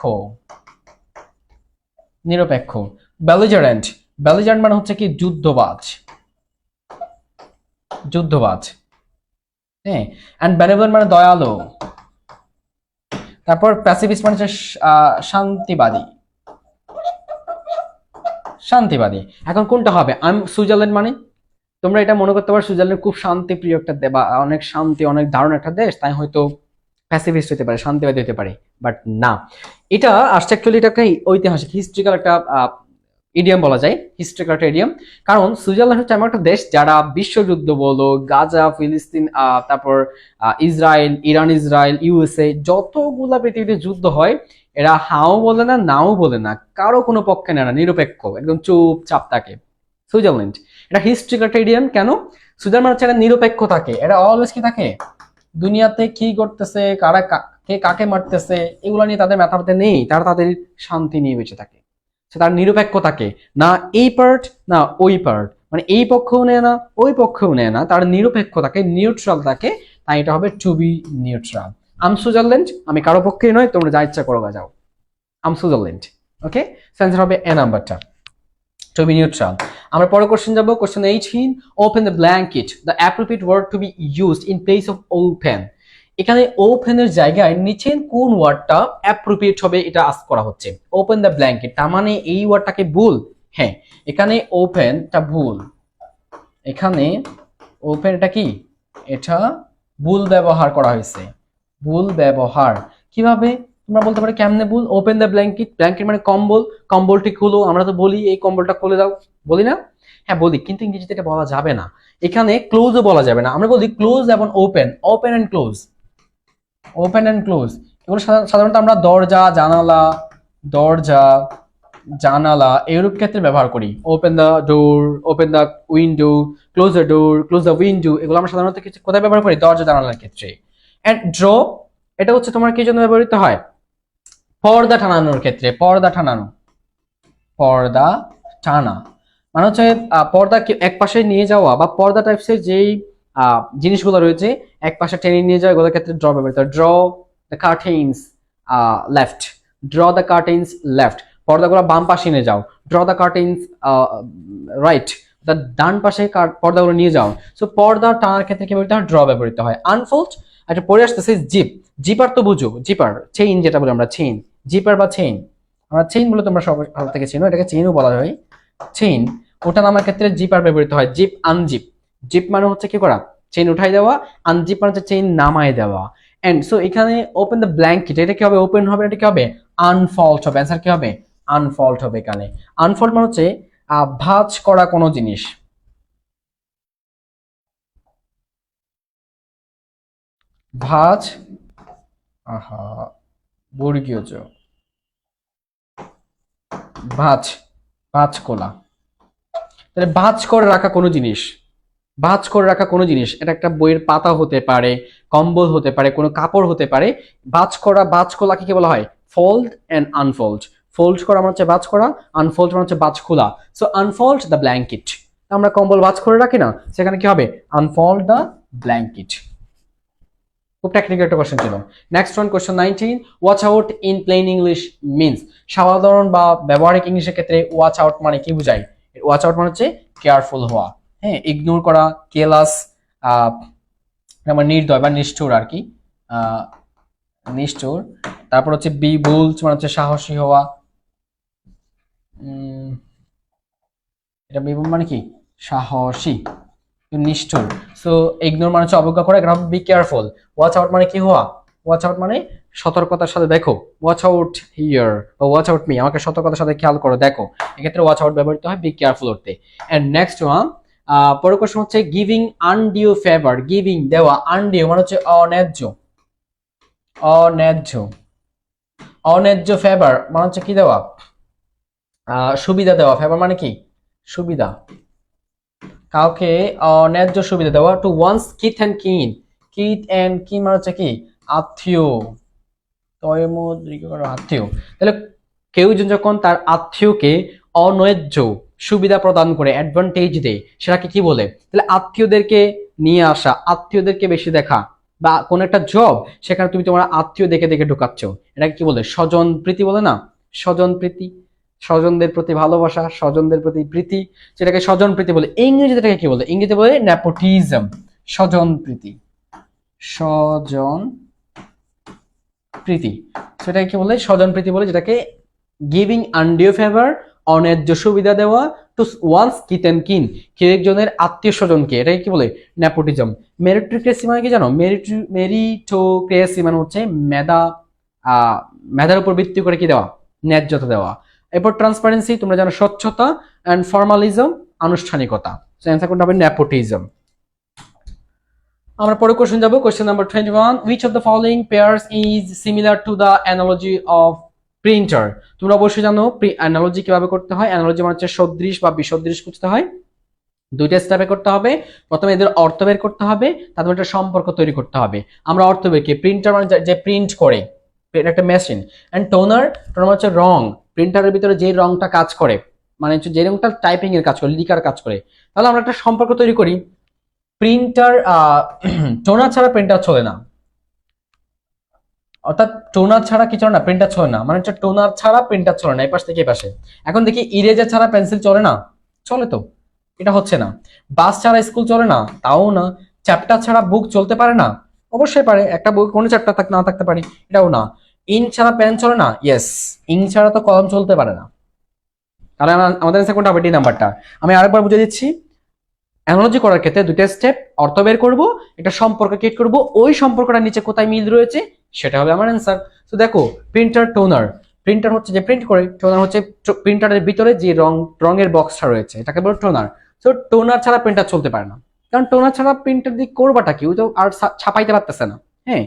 Speaker 1: নিরপেক্ষ। বেলিজারেন্ট, বেলিজারেন্ট মানে হচ্ছে কি, যুদ্ধবাজ, যুদ্ধবাজ। হ্যাঁ, এন্ড বেনেভোলেন্ট মানে দয়ালু। তারপর প্যাসিফিস্ট মানে হচ্ছে শান্তিবাদী, শান্তিবাদী। এখন কোনটা হবে, আম সুইজারল্যান্ড মানে, তোমরা এটা মনে করতে পারো সুইজারল্যান্ড খুব শান্তিপ্রিয় একটা দেশ, বা অনেক শান্তি অনেক দারুণ একটা দেশ, তাই হয়তো প্যাসিফিস্ট হতে পারে, শান্তিবাদী হতে পারে, বাট না। এটা আসছে অ্যাকচুয়ালি, এটা একটা ঐতিহাসিক হিস্ট্রিক্যাল একটা ইডিয়াম বলা যায়, হিস্ট্রিক্যাল একটা ইডিয়াম। কারণ সুইজারল্যান্ড হচ্ছে এমন একটা দেশ যারা বিশ্বযুদ্ধ বলো, গাজা, ফিলিস্তিন, তারপর ইসরায়েল, ইরান, USA, যতগুলা পৃথিবীতে যুদ্ধ হয়, এরা হাও বলে না, নাও বলে না, কারো কোনো পক্ষে নেয় না, নিরপেক্ষ, একদম চুপচাপ থাকে সুইজারল্যান্ড। এটা হিস্ট্রিক্যাল একটা ইডিয়াম। কেন? সুইজারল্যান্ড হচ্ছে এটা নিরপেক্ষ থাকে, এরা অলওয়েজ কি থাকে, দুনিয়াতে কি করতেছে, কারা কে কাকে মারতেছে, এগুলো নিয়ে তাদের মাথাতে নেই, তারা তাদের শান্তি নিয়ে বেঁচে থাকে। তার নিরপেক্ষ থাকে না, এই পার্ট না ওই পার্ট, মানে এই পক্ষও নেয় না ওই পক্ষও নেয় না, তার নিরপেক্ষ থাকে, নিউট্রাল থাকে, তাই এটা হবে টু বি নিউট্রাল। আম সুইজারল্যান্ড, আমি কারো পক্ষেই নয়, তোমরা যা ইচ্ছা করো যাও, আম সুইজারল্যান্ড। ওকে, সেন্সার হবে এ নাম্বারটা, টু বি নিউট্রাল। আমরা পরের কোশ্চেন যাব, question 18, open the blanket, the appropriate word to be used in place of open. এখানে ওপেনের জায়গায় নিচে কোন ওয়ার্ডটা অ্যাপ্রোপ্রিয়েট হবে, এটা আস্ক করা হচ্ছে। ওপেন দ্য ব্ল্যাঙ্কেট, তার মানে এই ওয়ার্ডটাকে ভুল। হ্যাঁ, এখানে ওপেনটা ভুল, এখানে ওপেন এটা কি, এটা ভুল ব্যবহার করা হয়েছে, ভুল ব্যবহার। কিভাবে তোমরা বলতে পারো, কেমনে ভুল? ওপেন দ্য ব্ল্যাঙ্কেট, ব্ল্যাঙ্কেট মানে কম্বল, কম্বলটি খুলো, আমরা তো বলি এই কম্বলটা খুলে দাও, বলি না? হ্যাঁ বলি, কিন্তু ইংরেজিতে এটা বলা যাবে না। এখানে ক্লোজও বলা যাবে না, আমরা বলি ক্লোজ এবং open, open and close, open and close. এগুলো সাধারণত আমরা দরজা জানালা এরূপ ক্ষেত্রে ব্যবহার করি। Open the door, open the window, close the door, close the window, এগুলো আমরা সাধারণত কোথায় ব্যবহার করি, দরজা জানালার ক্ষেত্রে। এন্ড ড্র, এটা হচ্ছে তোমার কি জন্য ব্যবহৃত হয়, পর্দা টানানোর ক্ষেত্রে, পর্দা টানানো, পর্দা টানা মানে হচ্ছে পর্দা এক পাশে নিয়ে যাওয়া, বা পর্দা টাইপসের যেই জিনিসগুলো রয়েছে এক পাশে টেনে নিয়ে যাওয়া, এগুলোর ক্ষেত্রে ড্র ব্যবহৃত হয়। Draw the curtains left, draw the curtains left, পর্দাগুলো বাম পাশে নিয়ে যাও। ড্র দ্য কার্টেন্স রাইট, ডান পাশে পর্দাগুলো নিয়ে যাও। সো পর্দা টানার ক্ষেত্রে কি ব্যবহৃত হয়? ড্র ব্যবহৃত হয়। আনফোল্ড, একটা পরে আসতেছে জিপ। জিপার তো বুঝো, জিপার চেইন যেটা বলি আমরা, চেইন, জিপার বা চেইন, আমরা চেইন বলে তোমরা সব ভালো থেকে চিনো, এটাকে চেইনও বলা হয়, চেইন। ওটা নামার ক্ষেত্রে জিপার ব্যবহৃত হয়। Zip, unzip. জিপ মানে হচ্ছে কি করা? চেইন উঠাই দেওয়া। আনজিপ মানে হচ্ছে চেইন নামাই দেওয়া। এন্ড সো এখানে ওপেন দ্য ব্ল্যাঙ্কেট, এটা কি হবে? ওপেন হবে। এটা কি হবে? আনফল্ড হবে। অ্যান্সার কি হবে? আনফল্ড হবে এখানে। আনফল্ড মানে হচ্ছে ভাঁজ করা কোনো জিনিস। ভাঁজ, আহা, বর্গীয় জ, ভাঁজ, ভাঁজ কোলা। তাহলে ভাঁজ করে রাখা কোনো জিনিস, ভাঁজ করে রাখা কোনো জিনিস, এটা একটা বইয়ের পাতা হতে পারে, কম্বল হতে পারে, কোনো কাপড় হতে পারে। ভাঁজ করা, ভাঁজ খোলাকে কি বলা হয়? Fold and unfold. ফোল্ড করা মানে হচ্ছে ভাঁজ করা, আনফোল্ড মানে হচ্ছে ভাঁজ খোলা। সো আনফোল্ড দ্য ব্ল্যাঙ্কেট, আমরা কম্বল ভাঁজ করে রাখি না, সেখানে কি হবে? Unfold the blanket. খুব টেকনিক্যাল একটা কোশ্চেন ছিল। Next one, question 19, watch out in plain English means. সাধারণ বা ব্যবহারিক ইংলিশের ক্ষেত্রে ওয়াচ আউট মানে কি বোঝায়? ওয়াচ আউট মানে হচ্ছে কেয়ারফুল হওয়া, হ্যাঁ, ইগনোর করা, কেয়ারলেস, নির্দয় বা নিষ্ঠুর আর কি, নিষ্ঠুর। তারপর হচ্ছে বি বুলস মানে হচ্ছে সাহসী হওয়া, এটা বি মানে কি? সাহসী, নিষ্ঠুর। সো ইগনোর মানে হচ্ছে অবজ্ঞা করা, এখানে বি কেয়ারফুল। ওয়াচ আউট মানে কি হওয়া? ওয়াচ আউট মানে সতর্কতার সাথে দেখো, ওয়াচ আউট হিয়ার বা ওয়াচ আউট মি, আমাকে সতর্কতার সাথে খেয়াল করো, দেখো। এক্ষেত্রে ওয়াচ আউট ব্যবহৃত হয় বি কেয়ারফুল অর্থে। এন্ড নেক্সট ওয়ান, পরের কোশ্চেন হচ্ছে গিভিং আনডিউ ফেভার। গিভিং দেওয়া, আনডিউ মানে হচ্ছে অন্যায্য, অন্যায্য, অন্যায্য। ফেভার মানে হচ্ছে কি দেওয়া? সুবিধা দেওয়া। ফেভার মানে কি? সুবিধা, কাউকে ন্যায্য সুবিধা দেওয়া। To one's kith and kin, kith and kin মানে হচ্ছে কি? আত্মীয়, আত্মীয়। তাহলে কেউ যখন তার আত্মীয়কে অন্যায্য সুবিধা প্রদান করে, অ্যাডভান্টেজ দেয়, সেটাকে কি বলে? তাহলে আত্মীয়দেরকে নিয়ে আসা, আত্মীয়দেরকে বেশি দেখা, বা কোন একটা জব, সেখানে তুমি তোমার আত্মীয় দেখে দেখে ঢুকাচ্ছ, এটাকে কি বলে? স্বজন প্রীতি বলে না? স্বজন প্রীতি, স্বজনদের প্রতি ভালোবাসা, স্বজনদের প্রতি প্রীতি, যেটাকে স্বজন প্রীতি বলে। ইংরেজিতে এটাকে কি বলে? ইংরেজিতে বলে নেপোটিজম। স্বজন প্রীতি, স্বজন প্রীতি, সেটাকে কি বলে? স্বজন প্রীতি বলে, যেটাকে গিভিং আনডিউ ফেভার, অন্যায্য সুবিধা দেওয়া। টু ওয়ান্স কিথ অ্যান্ড কিন, কেউ একজনের আত্মীয় স্বজনকে, এটাকে কি বলে? নেপোটিজম। মেরিটোক্রেসি মানে কি জানো? মেরিটোক্রেসি মানে হচ্ছে মেধা, মেধার উপর ভিত্তি করে কি দেওয়া? ন্যায্যতা দেওয়া। এরপর ট্রান্সপারেন্সি, তোমরা জানো স্বচ্ছতা, অ্যান্ড ফর্মালিজম আনুষ্ঠানিকতা। সো অ্যান্সার কোনটা হবে? নেপোটিজম। আমরা পরে কোশ্চেন যাব, question number 21, which of the following pairs is similar to the analogy of printer? তোমরা অবশ্যই জানো অ্যানালজি কিভাবে করতে হয়। অ্যানালজি মানে হচ্ছে সদৃশ বা বিসদৃশ বুঝতে হয়। দুইটা স্টেপে করতে হবে। প্রথমে এদের অর্থ বের করতে হবে, তারপর একটা সম্পর্ক তৈরি করতে হবে। আমরা অর্থ বের কি? প্রিন্টার মানে যে প্রিন্ট করে, এটা একটা মেশিন। এন্ড টোনার, টোনার হচ্ছে রং, প্রিন্টারের ভিতরে যে রংটা কাজ করে, মানে হচ্ছে যে রংটা টাইপিং এর কাজ করে, লিখার কাজ করে। তাহলে আমরা একটা সম্পর্ক তৈরি করি। প্রিন্টার, টোনার ছাড়া প্রিন্টার চলে না, অর্থাৎ টোনার ছাড়া কি চলে না? প্রিন্টার চলে না, মানে হচ্ছে টোনার ছাড়া প্রিন্টার চলে না, এই পাশ থেকে এই পাশে। এখন দেখি ইরেজার ছাড়া পেন্সিল চলে না? চলে তো, এটা হচ্ছে না। বাস ছাড়া স্কুল চলে না? তাও না। চ্যাপ্টার ছাড়া বুক চলতে পারে না? অবশ্যই পারে, একটা বই কোনো চ্যাপ্টার না থাকতে পারে, এটাও না। ইঙ্ক ছাড়া পেন চলে না? ইয়েস, ইঙ্ক ছাড়া তো কলম চলতে পারে না। তাহলে আমাদের কোনটা হবে? ডি নাম্বারটা। আমি আরেকবার বুঝে দিচ্ছি। অ্যানালজি করার ক্ষেত্রে দুইটা স্টেপ, অর্থ বের করব, একটা সম্পর্ক ক্রিয়েট করব, ওই সম্পর্কটা নিচে কোথায় মিল রয়েছে সেটা হবে আমার অ্যান্সার। তো দেখো, প্রিন্টার, টোনার, প্রিন্টার হচ্ছে যে প্রিন্ট করে, টোনার হচ্ছে প্রিন্টারের ভিতরে যে রঙের বক্সটা রয়েছে, এটাকে বলে টোনার। তো টোনার ছাড়া প্রিন্টার চলতে পারে না, কারণ টোনার ছাড়া প্রিন্টার দিয়ে করবাটা কি? ওই তো আর ছাপাইতে পারতেছে না, হ্যাঁ।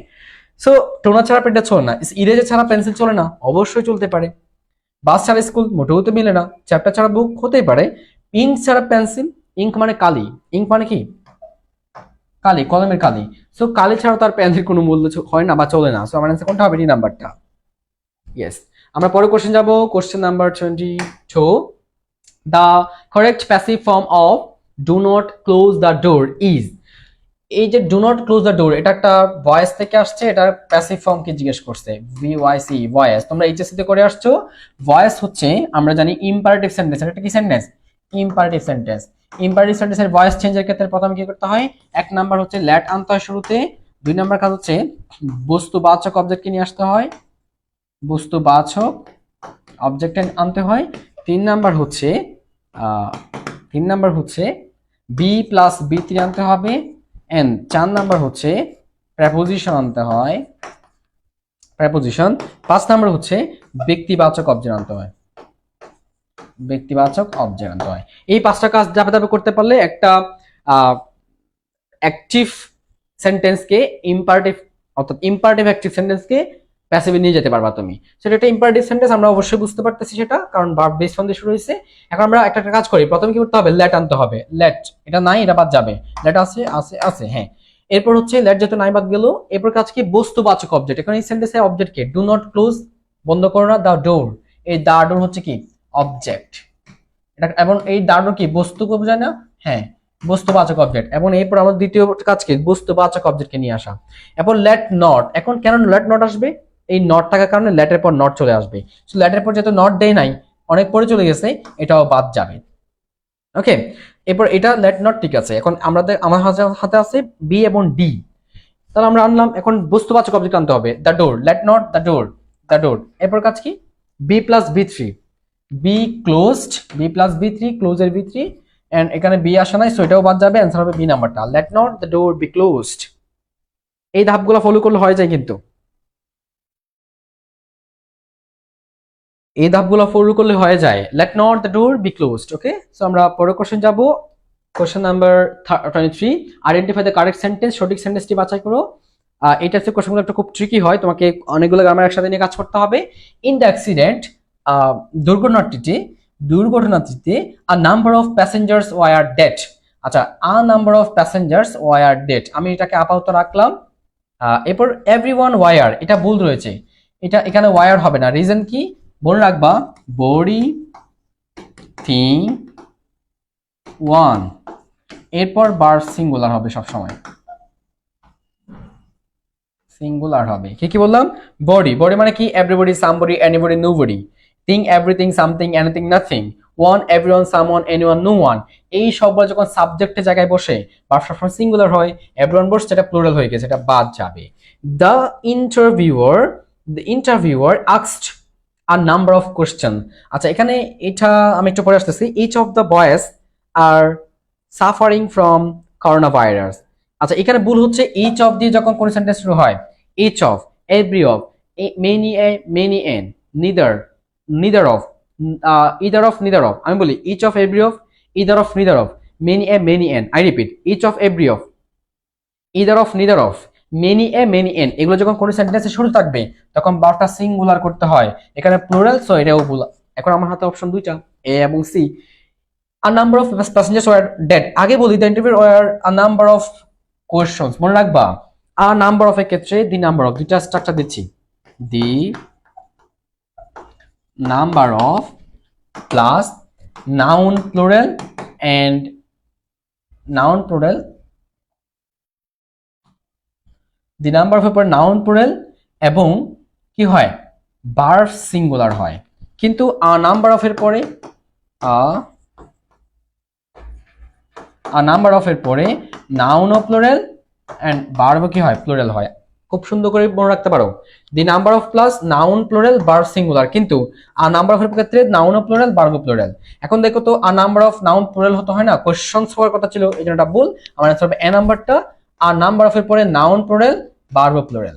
Speaker 1: সো টোনার ছাড়া প্রিন্টার চলে না। ইরেজার ছাড়া পেন্সিল চলে না? অবশ্যই চলতে পারে। বাস ছাড়া স্কুল মোটেও তো মিলে না। চ্যাপ্টার ছাড়া বুক হতেই পারে। ইঙ্ক ছাড়া পেন্সিল, ইঙ্ক মানে কালি, ইঙ্ক মানে কি? কালি, কলমের কালি। সো কালি ছাড়া তার পেনের কোনো মূল্য হয় না বা চলে না। সো আমার অ্যান্সার কোনটা হবে? ডি নাম্বারটা। ইয়েস। আমরা পরে কোশ্চেন যাব, question number 22, the correct passive form of do not close the door is. এই যে ডু নট ক্লোজ দ্য ডোর, এটা একটা ভয়েস থেকে আসছে, এটা প্যাসিভ ফর্ম কি জিজ্ঞেস করছে? ভিওয়াইসি, ভয়েস। তোমরা এইচএসসি তে করে আসছো। ভয়েস হচ্ছে আমরা জানি ইম্পারেটিভ সেন্টেন্স, এটা কি সেন্টেন্স? Imperative sentence. ইম্পারেটিভ সেন্টেন্সের ভয়েস চেঞ্জের ক্ষেত্রে প্রথমে কি করতে হয়, এক নাম্বার হচ্ছে ল্যাট আনতে হয় শুরুতে, দুই নাম্বার কাজ হচ্ছে বস্তুবাচক অবজেক্টকে নিয়ে আসতে হয়, বস্তুবাচক অবজেক্ট আনতে হয়, তিন নাম্বার হচ্ছে বি প্লাস বি থ্রি আনতে হবে, এন্ড চার নাম্বার হচ্ছে প্রেপোজিশন আনতে হয়, প্রেপোজিশন, পাঁচ নাম্বার হচ্ছে ব্যক্তিবাচক অবজেক্ট আনতে হয়, ব্যক্তিবাচক অবজেক্ট আনতে হয়। এই পাঁচটা কাজ ধাপে ধাপে করতে পারলে একটা অ্যাক্টিভ সেন্টেন্সকে ইম্পারেটিভ, অর্থাৎ ইম্পারেটিভ অ্যাক্টিভ সেন্টেন্সকে প্যাসিভে নিয়ে যেতে পারবা তুমি। সেটা একটা ইম্পারেটিভ সেন্টেন্স, আমরা অবশ্যই বুঝতে পারতেছি সেটা, কারণ ভার্ব বেস ফর্ম দিয়ে শুরু হয়েছে। এখন আমরা একটা একটা কাজ করি, প্রথমে কি করতে হবে, লেট আনতে হবে, লেট, এটা নাই, এটা বাদ যাবে, লেট আছে আছে আছে, হ্যাঁ। এরপর হচ্ছে লেট যেহেতু নাই বাদ গেল, এরপর কাজ কি, বস্তুবাচক অবজেক্ট। এখন এই সেন্টেন্সে object K, do not close, বন্ধ করো না দা ডোর, এই দা ডোর হচ্ছে কি অবজেক্ট, এটা, এবং এই দা ডোর কি বস্তু বোঝায় না, হ্যাঁ বস্তুবাচক অবজেক্ট। এবং এরপর আমাদের দ্বিতীয় কাজ কি, বস্তুবাচক অবজেক্টকে নিয়ে আসা। এখন লেট নট, এখন কেন লেট নট আসবে, এই নট থাকার কারণে লেটের পর নট চলে আসবে, লেটের পর যেহেতু নট দেয় নাই, অনেক পরে চলে গেছে, এটাও বাদ যাবে। ওকে, এরপর এটা লেট নট ঠিক আছে। এখন আমার হাতে আছে বি এবং ডি, তাহলে আমরা আনলাম। এখন বস্তুবাচক অবজেক্ট আনতে হবে, the door, let not the door, the door. এরপর কাজ কি, be plus V three, be closed, be plus V three, ক্লোজের বি থ্রি, এন্ড এখানে বি আসা নাই, সো এটাও বাদ যাবে, অ্যান্সার হবে বি নাম্বারটা, late not the door be closed. এই ধাপগুলো ফলো করলে হয়ে যায়, কিন্তু এই ধাপগুলো ফলো করলে হয়ে যায়, late not the door be closed. Okay, so আমরা পরের কোশ্চেন যাব, question number 23, identify the correct sentence, সঠিক সেন্টেন্সটি বাছাই করো। এটা হচ্ছে কোশ্চেনগুলো একটা খুব ট্রিকি হয়, তোমাকে অনেকগুলো গ্রামার একসাথে নিয়ে কাজ করতে হবে। ইন দ্য অ্যাক্সিডেন্ট, দুর্ঘটনাটিতে a number of passengers were dead. আচ্ছা, a number of passengers were dead, আমি এটাকে আপাতত রাখলাম। এরপর এভরিওয়ান ওয়ার, এটা ভুল রয়েছে, এটা এখানে ওয়ার হবে না, রিজন কি মনে রাখবা, বডি থিং ওয়ান, এরপর ভার্ব সিঙ্গুলার হবে, সব সময় সিঙ্গুলার হবে। কি কি বললাম, বডি, বডি মানে কি, everybody, somebody, anybody, nobody, thing, everything, something, anything, nothing, one, everyone, someone, anyone, no one. এই সবগুলো যখন সাবজেক্টের জায়গায় বসে ভার্ব সবসময় সিঙ্গুলার হয়, এভরিওয়ান বসছে, এটা প্লুরাল হয়ে গেছে, এটা বাদ যাবে। The interviewer, the interviewer asked a number of question. আচ্ছা, এখানে এটা আমি একটু পরে আসতেছি। Each of the boys are suffering from corona virus. আচ্ছা, এখানে ভুল হচ্ছে, ইচ অফ দিয়ে যখন কোন সেন্টেন্স শুরু হয়, each of, every of, many a, many an, neither, neither of, either of, neither of. আমি বলি each of, every of, either of, neither of, many a, many an. I repeat, each of, every of, either of, neither of, many a, many an. এগুলো যখন কোনো সেন্টেন্সে শুরু থাকবে তখন ভার্বটা singular করতে হয়, এখানে প্লুরাল, সো এটাও ভুল। এখন আমার হাতে অপশন দুইটা, এ এবং C. A number of passengers were dead, আগে বলি the interview were a number of questions, মনে রাখবা a number of এর ক্ষেত্রে the number of, দুইটা স্ট্রাকচার দিচ্ছি, the number of plus noun plural and noun plural, the number of এর পর noun plural এবং কি হয়, verb singular হয়। কিন্তু a number of এর পরে নাম্বার অফ এর পরে নাউন ও প্লুরাল এন্ড ভার্ব কি হয়, প্লুরাল হয়। খুব সুন্দর করে মনে রাখতে পারো, the number of plus noun plural verb singular, কিন্তু আ নাম্বার অফ এর ক্ষেত্রে নাউন ও প্লুরাল ভার্ব প্লুরাল। এখন দেখো তো, আ নাম্বার অফ নাউন প্লুরাল হতে হয় না, কোশ্চেনস হওয়ার কথা ছিল, এই জন্য এটা ভুল। আমার आंसर হবে এ নাম্বারটা, আ নাম্বার অফ এর পরে noun plural verb plural,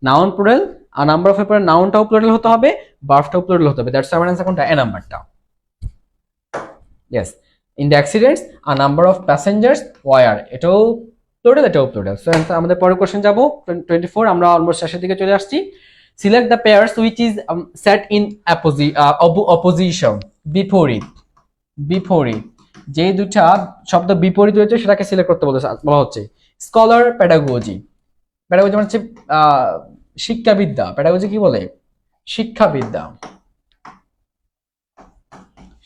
Speaker 1: noun plural, a number of এর পরে নাউনটাও প্লুরাল হতে হবে, ভার্বটাও প্লুরাল হতে হবে, দ্যাটস আমার आंसर কোনটা, এ নাম্বারটা। Yes, in the accidents a number of passengers were, এটাও প্লুরাল, এটাও প্লুরাল। সো আমাদের পরের কোশ্চেন যাব 24, আমরা অলমোস্ট শেষের দিকে চলে আসছি। Select the pairs which is set in opposition, বিপরীত, বিপরীত, যে দুটা শব্দ বিপরীত রয়েছে সেটাকে সিলেক্ট করতে বলা হচ্ছে। স্কলার, প্যাডাগজি, প্যাডাগজি মানে হচ্ছে শিক্ষাবিদ্যা, প্যাডাগজি কি বলে, শিক্ষাবিদ্যা,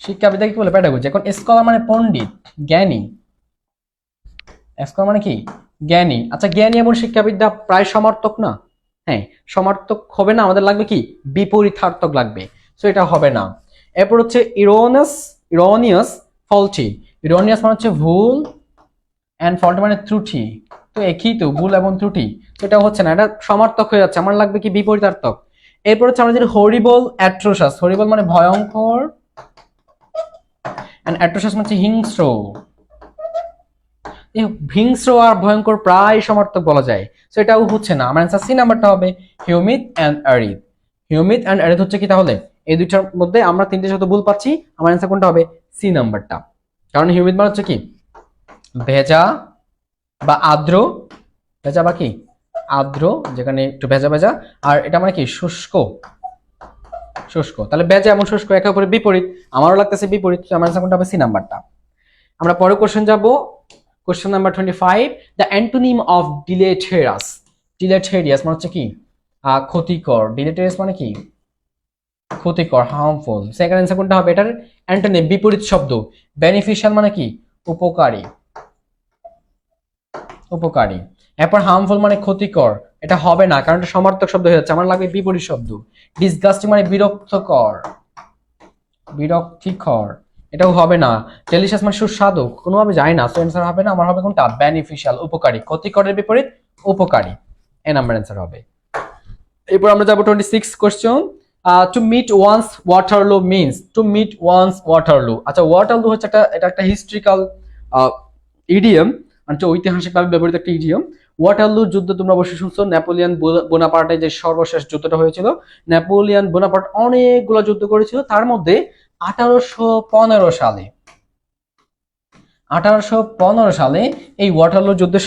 Speaker 1: শিক্ষাবিদ্যা কি বলে, প্যাডাগজি। এখন স্কলার মানে পণ্ডিত, জ্ঞানী, স্কলার মানে কি, জ্ঞানী। আচ্ছা, জ্ঞানী এবং শিক্ষাবিদ্যা প্রায় সমার্থক না, হ্যাঁ সমার্থক হবে না, আমাদের লাগবে কি, বিপরীতার্থক লাগবে, সো এটা হবে না। এরপর হচ্ছে ইরোনিয়াস, ইরোনিয়াস ফল্টি, ইরোনিয়াস মানে হচ্ছে ভুল, এন্ড ফল্ট মানে ত্রুটি। তো একই তো, ভুল এবং ত্রুটি। তো এটা হচ্ছে না, এটা সমার্থক হয়ে যাচ্ছে, আমার লাগবে কি বিপরীতার্থক। এরপর হচ্ছে আমরা যদি হরিবল অ্যাট্রোসাস, হরিবল মানে ভয়ঙ্কর, এন্ড অ্যাট্রোসাস মানে হচ্ছে হিংস্র। হিংস্র আর ভয়ঙ্কর প্রায় সমার্থক বলা যায়, তো এটাও হচ্ছে না। আমার অ্যান্সার সি নাম্বারটা হবে, humid and arid. Humid and arid হচ্ছে কি তাহলে, এই দুইটার মধ্যে আমরা তিনটে শব্দ ভুল পাচ্ছি, আমার অ্যান্সার কোনটা হবে, সি নাম্বারটা। কারণ হিউমিড মানে হচ্ছে কি ভেজা বা আর্দ্র, ভেজা বা কি আর্দ্র, যেখানে একটু ভেজা ভেজা, আর এটা মানে কি শুষ্ক, শুষ্ক। তাহলে ভেজা এবং শুষ্ক একে অপরের বিপরীত, আমারও লাগতেছে বিপরীত, আমার অ্যান্সার কোনটা হবে, সি নাম্বারটা। আমরা পরের কোশ্চেন যাব, question number 25, the antonym of deleterious. Deleterious মানে হচ্ছে কি ক্ষতিকর, ডিলেটেরিয়াস মানে কি ক্ষতিকর, হার্মফুল। সেকেন্ড অ্যান্সার কোনটা হবে, এটার অ্যান্টোনিম বিপরীত শব্দ, বেনিফিশিয়াল মানে কি উপকারী, উপকারী। এরপর হার্মফুল মানে ক্ষতিকর, এটা হবে না কারণ এটা সমার্থক শব্দ হয়ে যাচ্ছে, আমার লাগবে বিপরীত শব্দ। ডিসগাস্টিং মানে বিরক্তকর, বিরক্তিকর, এটাও হবে না। ডেলিশিয়াস মানে সুস্বাদু, কোনোভাবে যায় না, সো অ্যান্সার হবে না, আমার হবে কোনটা, বেনিফিশিয়াল উপকারী, ক্ষতিকরের বিপরীত উপকারী, এ নাম্বার অ্যান্সার হবে। এরপর আমরা যাব 26 question, to meet one's Waterloo means, to meet one's Waterloo. আচ্ছা, ওয়াটারলু হচ্ছে এটা একটা হিস্ট্রিক্যাল ইডিয়ম, মানে ঐতিহাসিকভাবে ব্যবহৃত একটা ইডিয়ম। ওয়াটারলু যুদ্ধ তোমরা অবশ্যই শুনছো, নেপোলিয়ন বোনাপার্টে যে সর্বশেষ যুদ্ধটা হয়েছিল। নেপোলিয়ন বোনাপার্ট অনেকগুলো যুদ্ধ করেছিল, তার মধ্যে 1815 সালে, 1815 সালে এই ওয়াটারলু যুদ্ধে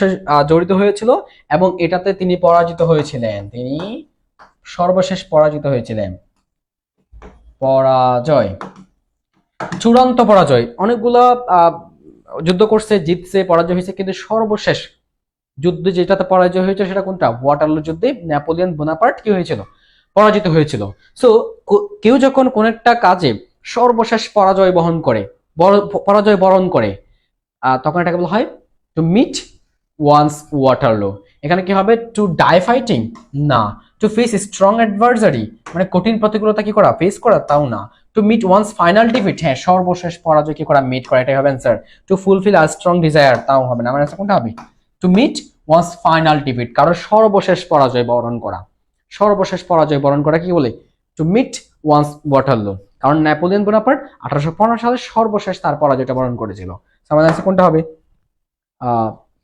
Speaker 1: জড়িত হয়েছিল, এবং এটাতে তিনি পরাজিত হয়েছিলেন, তিনি সর্বশেষ পরাজিত হয়েছিলেন। পরাজয়, চূড়ান্ত পরাজয়, অনেকগুলা যুদ্ধ করছে, জিতছে, পরাজয় হয়েছে, কিন্তু সর্বশেষ যুদ্ধ যেটাতে পরাজয় হয়েছে সেটা কোনটা, ওয়াটারলু যুদ্ধে নেপোলিয়ন বোনাপার্ট কি হয়েছিল, পরাজিত হয়েছিল। সো কেউ যখন কোন একটা কাজে সর্বশেষ পরাজয় বহন করে, পরাজয় বরণ করে, তখন এটাকে বলা হয় টু মিট ওয়ান্স ওয়াটারলু। এখানে কি হবে, টু ডাই ফাইটিং না, টু ফেস স্ট্রং অ্যাডভার্সারি মানে কঠিন প্রতিকূলতা কি করা, ফেস করা, তাও না। To meet one's final defeat, হ্যাঁ সর্বশেষ পরাজয় কি করা, মিট করা, এটাই হবে answer. To fulfil a strong desire, তাও হবে না, আমার অ্যান্সার কোনটা হবে, to meet one's final defeat, কারো সর্বশেষ পরাজয় বরণ করা, সর্বশেষ পরাজয় বরণ করা কি বলে, টু মিট ওয়ান্স ওয়াটারলু। কারণ নেপোলিয়ন বোনাপার্ট 1815 সালে সর্বশেষ তার পরাজয়টা বরণ করেছিল। আমাদের অ্যান্সার কোনটা হবে,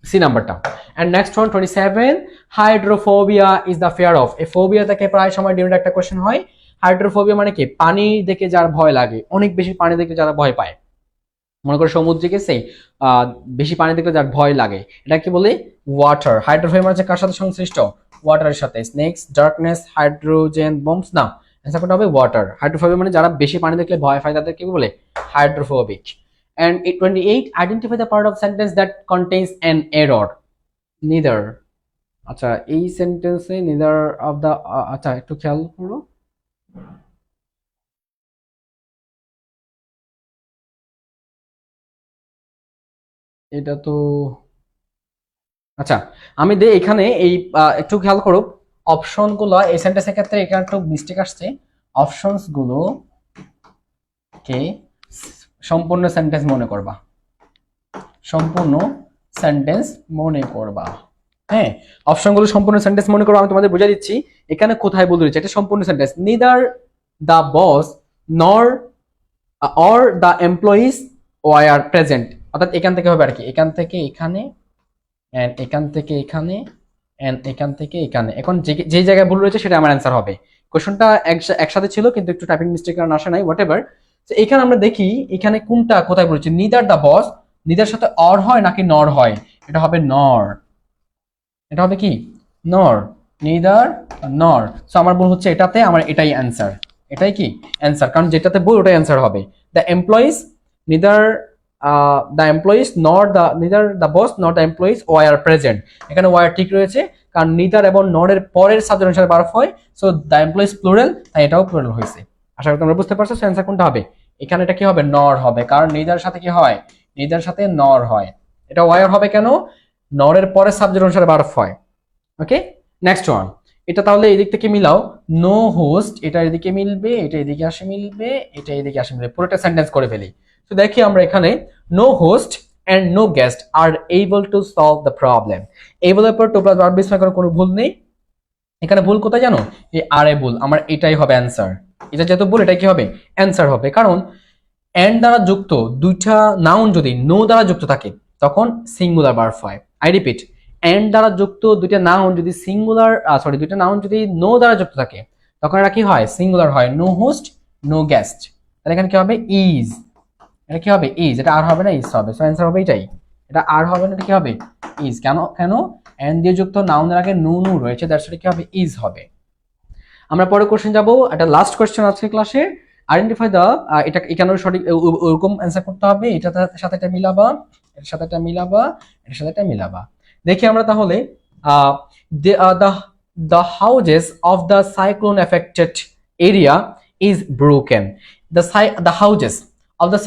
Speaker 1: সি নাম্বারটা। And next one 27, hydrophobia is the fear of. এই ফোবিয়া থেকে প্রায় সময় ডিমের একটা কোশ্চেন হয়। হাইড্রোফোবিয়া মানে কি, পানি দেখে যার ভয় লাগে, অনেক বেশি পানি দেখে যারা ভয় পায়, মনে করে সমুদ্রে গেছে, বেশি পানি দেখলে যার ভয় লাগে, এটা কি বলে, ওয়াটার। হাইড্রোফোবিয়া মানে কার সাথে সংশ্লিষ্ট, ওয়াটারের সাথে। স্নেকস, ডার্কনেস, হাইড্রোজেন বম্বস, না, অ্যান্সার কোনটা হবে, ওয়াটার। হাইড্রোফোবিয়া মানে যারা বেশি পানি দেখলে ভয় পায় তাদের কি বলে, hydrophobic. And 28, identify the part of sentence that contains an error. Neither. আচ্ছা, এই সেন্টেন্সে neither of the আচ্ছা একটু খেয়াল করো, এটা তো আচ্ছা আমি এখানে এই একটু খেয়াল করো, অপশন গুলো এই সেন্টেন্সের ক্ষেত্রে এখানে একটু মিস্টেক আসছে। অপশনস গুলো কে সম্পূর্ণ সেন্টেন্স মনে করবা, সম্পূর্ণ সেন্টেন্স মনে করবা। হ্যাঁ, অপশনগুলো সম্পূর্ণ সেন্টেন্স মনে করো, আমি তোমাদের বুঝিয়ে দিচ্ছি এখানে কোথায় বলে দিয়েছে, এটা সম্পূর্ণ সেন্টেন্স। নিদার দ্য বস নর or the employees were present, অর্থাৎ এখান থেকে হবে আর কি, এখান থেকে এখানে, এন্ড এখান থেকে এখানে, এন্ড এখান থেকে এখানে। এখন যে জায়গায় ভুল রয়েছে সেটা আমার অ্যান্সার হবে। কোশ্চেনটা একসাথে ছিল কিন্তু একটু টাইপিং মিস্টেক কারণ আসে নাই, হোয়াট এভার। তো এখানে আমরা দেখি এখানে কোনটা কোথায় বলেছে, নিদার দ্য বস, নিদার সাথে অর হয় নাকি নর হয়, এটা হবে নর, এটা হবে কি নর, নিদার নর। সো আমার ভুল হচ্ছে এটাতে, আমার এটাই অ্যান্সার, এটাই কি অ্যান্সার, কারণ যেটাতে ভুল ওটাই অ্যান্সার হবে। The employees neither the employees নর দ্য, নিদার দ্য বস নর দ্য এমপ্লয়িজ ওয়ার প্রেজেন্ট, এখানে ওয়ার ঠিক রয়েছে কারণ নিদার এবং নরের পরের সাবজেক্ট অনুসারে বারফ হয়, সো দ্য এমপ্লয়িজ প্লুরাল, তাই এটাও প্লুরাল হয়েছে। আশা করি তোমরা বুঝতে পারছো, অ্যান্সার কোনটা হবে, এখানে এটা কি হবে, নর হবে, কারণ নিদার সাথে কি হয়, নিদার সাথে নর হয়। এটা ওয়ার হবে কেন, নরের পরের সাবজেক্ট অনুসারে বারফ হয়। ওকে, নেক্সট ওয়ান, এটা তাহলে এই দিক থেকে মিলাও, নো হোস্ট, এটা এদিকে মিলবে, এটা এদিকে আসে মিলবে, এটা এদিকে আসে মিলবে, পুরোটা সেন্টেন্স করে ফেলি। তো দেখি আমরা এখানে no host and no guest are able to solve the problem. Able এর পর টু প্লাস ভার্ব বেস করার কোনো ভুল নেই। এখানে ভুল কোথায় জানো? এই আর এ ভুল, আমার এটাই হবে অ্যান্সার। এটা যেহেতু ভুল, এটাই কি হবে? অ্যান্সার হবে। কারণ এন্ড দ্বারা যুক্ত দুইটা নাউন যদি নো দ্বারা যুক্ত থাকে তখন সিঙ্গুলার ভার্ব হয়। আই রিপিট, এন্ড দ্বারা যুক্ত দুইটা নাউন যদি দুইটা নাউন যদি নো দ্বারা যুক্ত থাকে তখন এটা কি হয়? সিঙ্গুলার হয়। নো হোস্ট নো গেস্ট, তাহলে এখানে কি হবে? ইজ। এটা কি হবে? ইজ। এটা আর হবে না, ইজ হবে। সো অ্যান্সার হবে এটাই। এটা আর হবে না, এটা কি হবে? ইজ। কেন কেন? এন্ড দিয়ে যুক্ত নাউনের আগে নো নো রয়েছে, দ্যাটস কি হবে? ইজ হবে। আমরা পরে কোশ্চেন যাব, একটা লাস্ট কোশ্চেন আছে ক্লাসে। আইডেন্টিফাই দ্য, এটা এখানেও সঠিক ওরকম অ্যান্সার করতে হবে। এটার সাথে এটা মিলাবা, এটার সাথে এটা মিলাবা, এটার সাথে এটা মিলাবা। দেখি আমরা তাহলে the the houses of the cyclone affected area is broken. The houses of the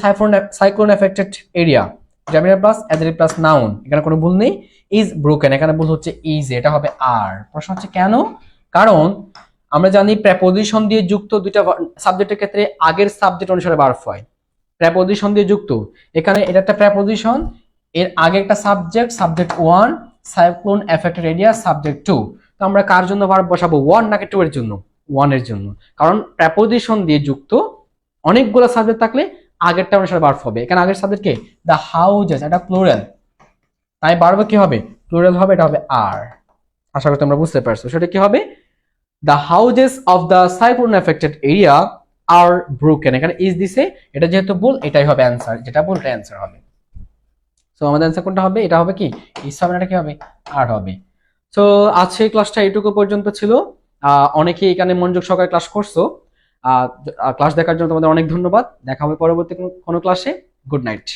Speaker 1: cyclone affected area, determiner plus adjective plus noun, এখানে কোনো ভুল নেই। ইজ ব্রোকেন, এখানে ভুল হচ্ছে ইজ, এটা হবে আর। প্রশ্ন হচ্ছে কেন? কারণ আমরা জানি প্রেপোজিশন দিয়ে যুক্ত দুইটা সাবজেক্টের ক্ষেত্রে আগের সাবজেক্ট অনুসারে ভার্ব হয়। প্রেপোজিশন দিয়ে যুক্ত, এখানে এটা একটা প্রেপোজিশন, এর আগে একটা subject, subject 1, cyclone affected area subject 2। তো আমরা কার জন্য ভার্ব বসাবো? 1 নাকি 2 এর জন্য? 1 এর জন্য। কারণ প্রেপোজিশন দিয়ে যুক্ত অনেকগুলো সাবজেক্ট থাকলে আগেরটা অনুসারে ভার্ব হবে। এখানে আগের সাবজেক্ট কে? দ্য হাউজেস, এটা প্লুরাল, তাই ভার্ব কি হবে? প্লুরাল হবে, এটা হবে আর। আশা করি তোমরা বুঝতে পারছো। সেটা কি হবে? The houses of the cyclone affected area are broken, এখানে ইজ দিছে, এটা যেহেতু ভুল এটাই হবে অ্যান্সার, যেটা ভুল এটা অ্যান্সার হবে। সো আমাদের অ্যান্সার কোনটা হবে? এটা হবে কি? ইজ হবে না, এটা কি হবে? আর হবে। সো আজকে ক্লাসটা এইটুকু পর্যন্ত ছিল। অনেকেই এখানে মনোযোগ সহকারে ক্লাস করছো। ক্লাস দেখার জন্য তোমাদের অনেক ধন্যবাদ। দেখা হবে পরবর্তী কোনো ক্লাসে। Good night.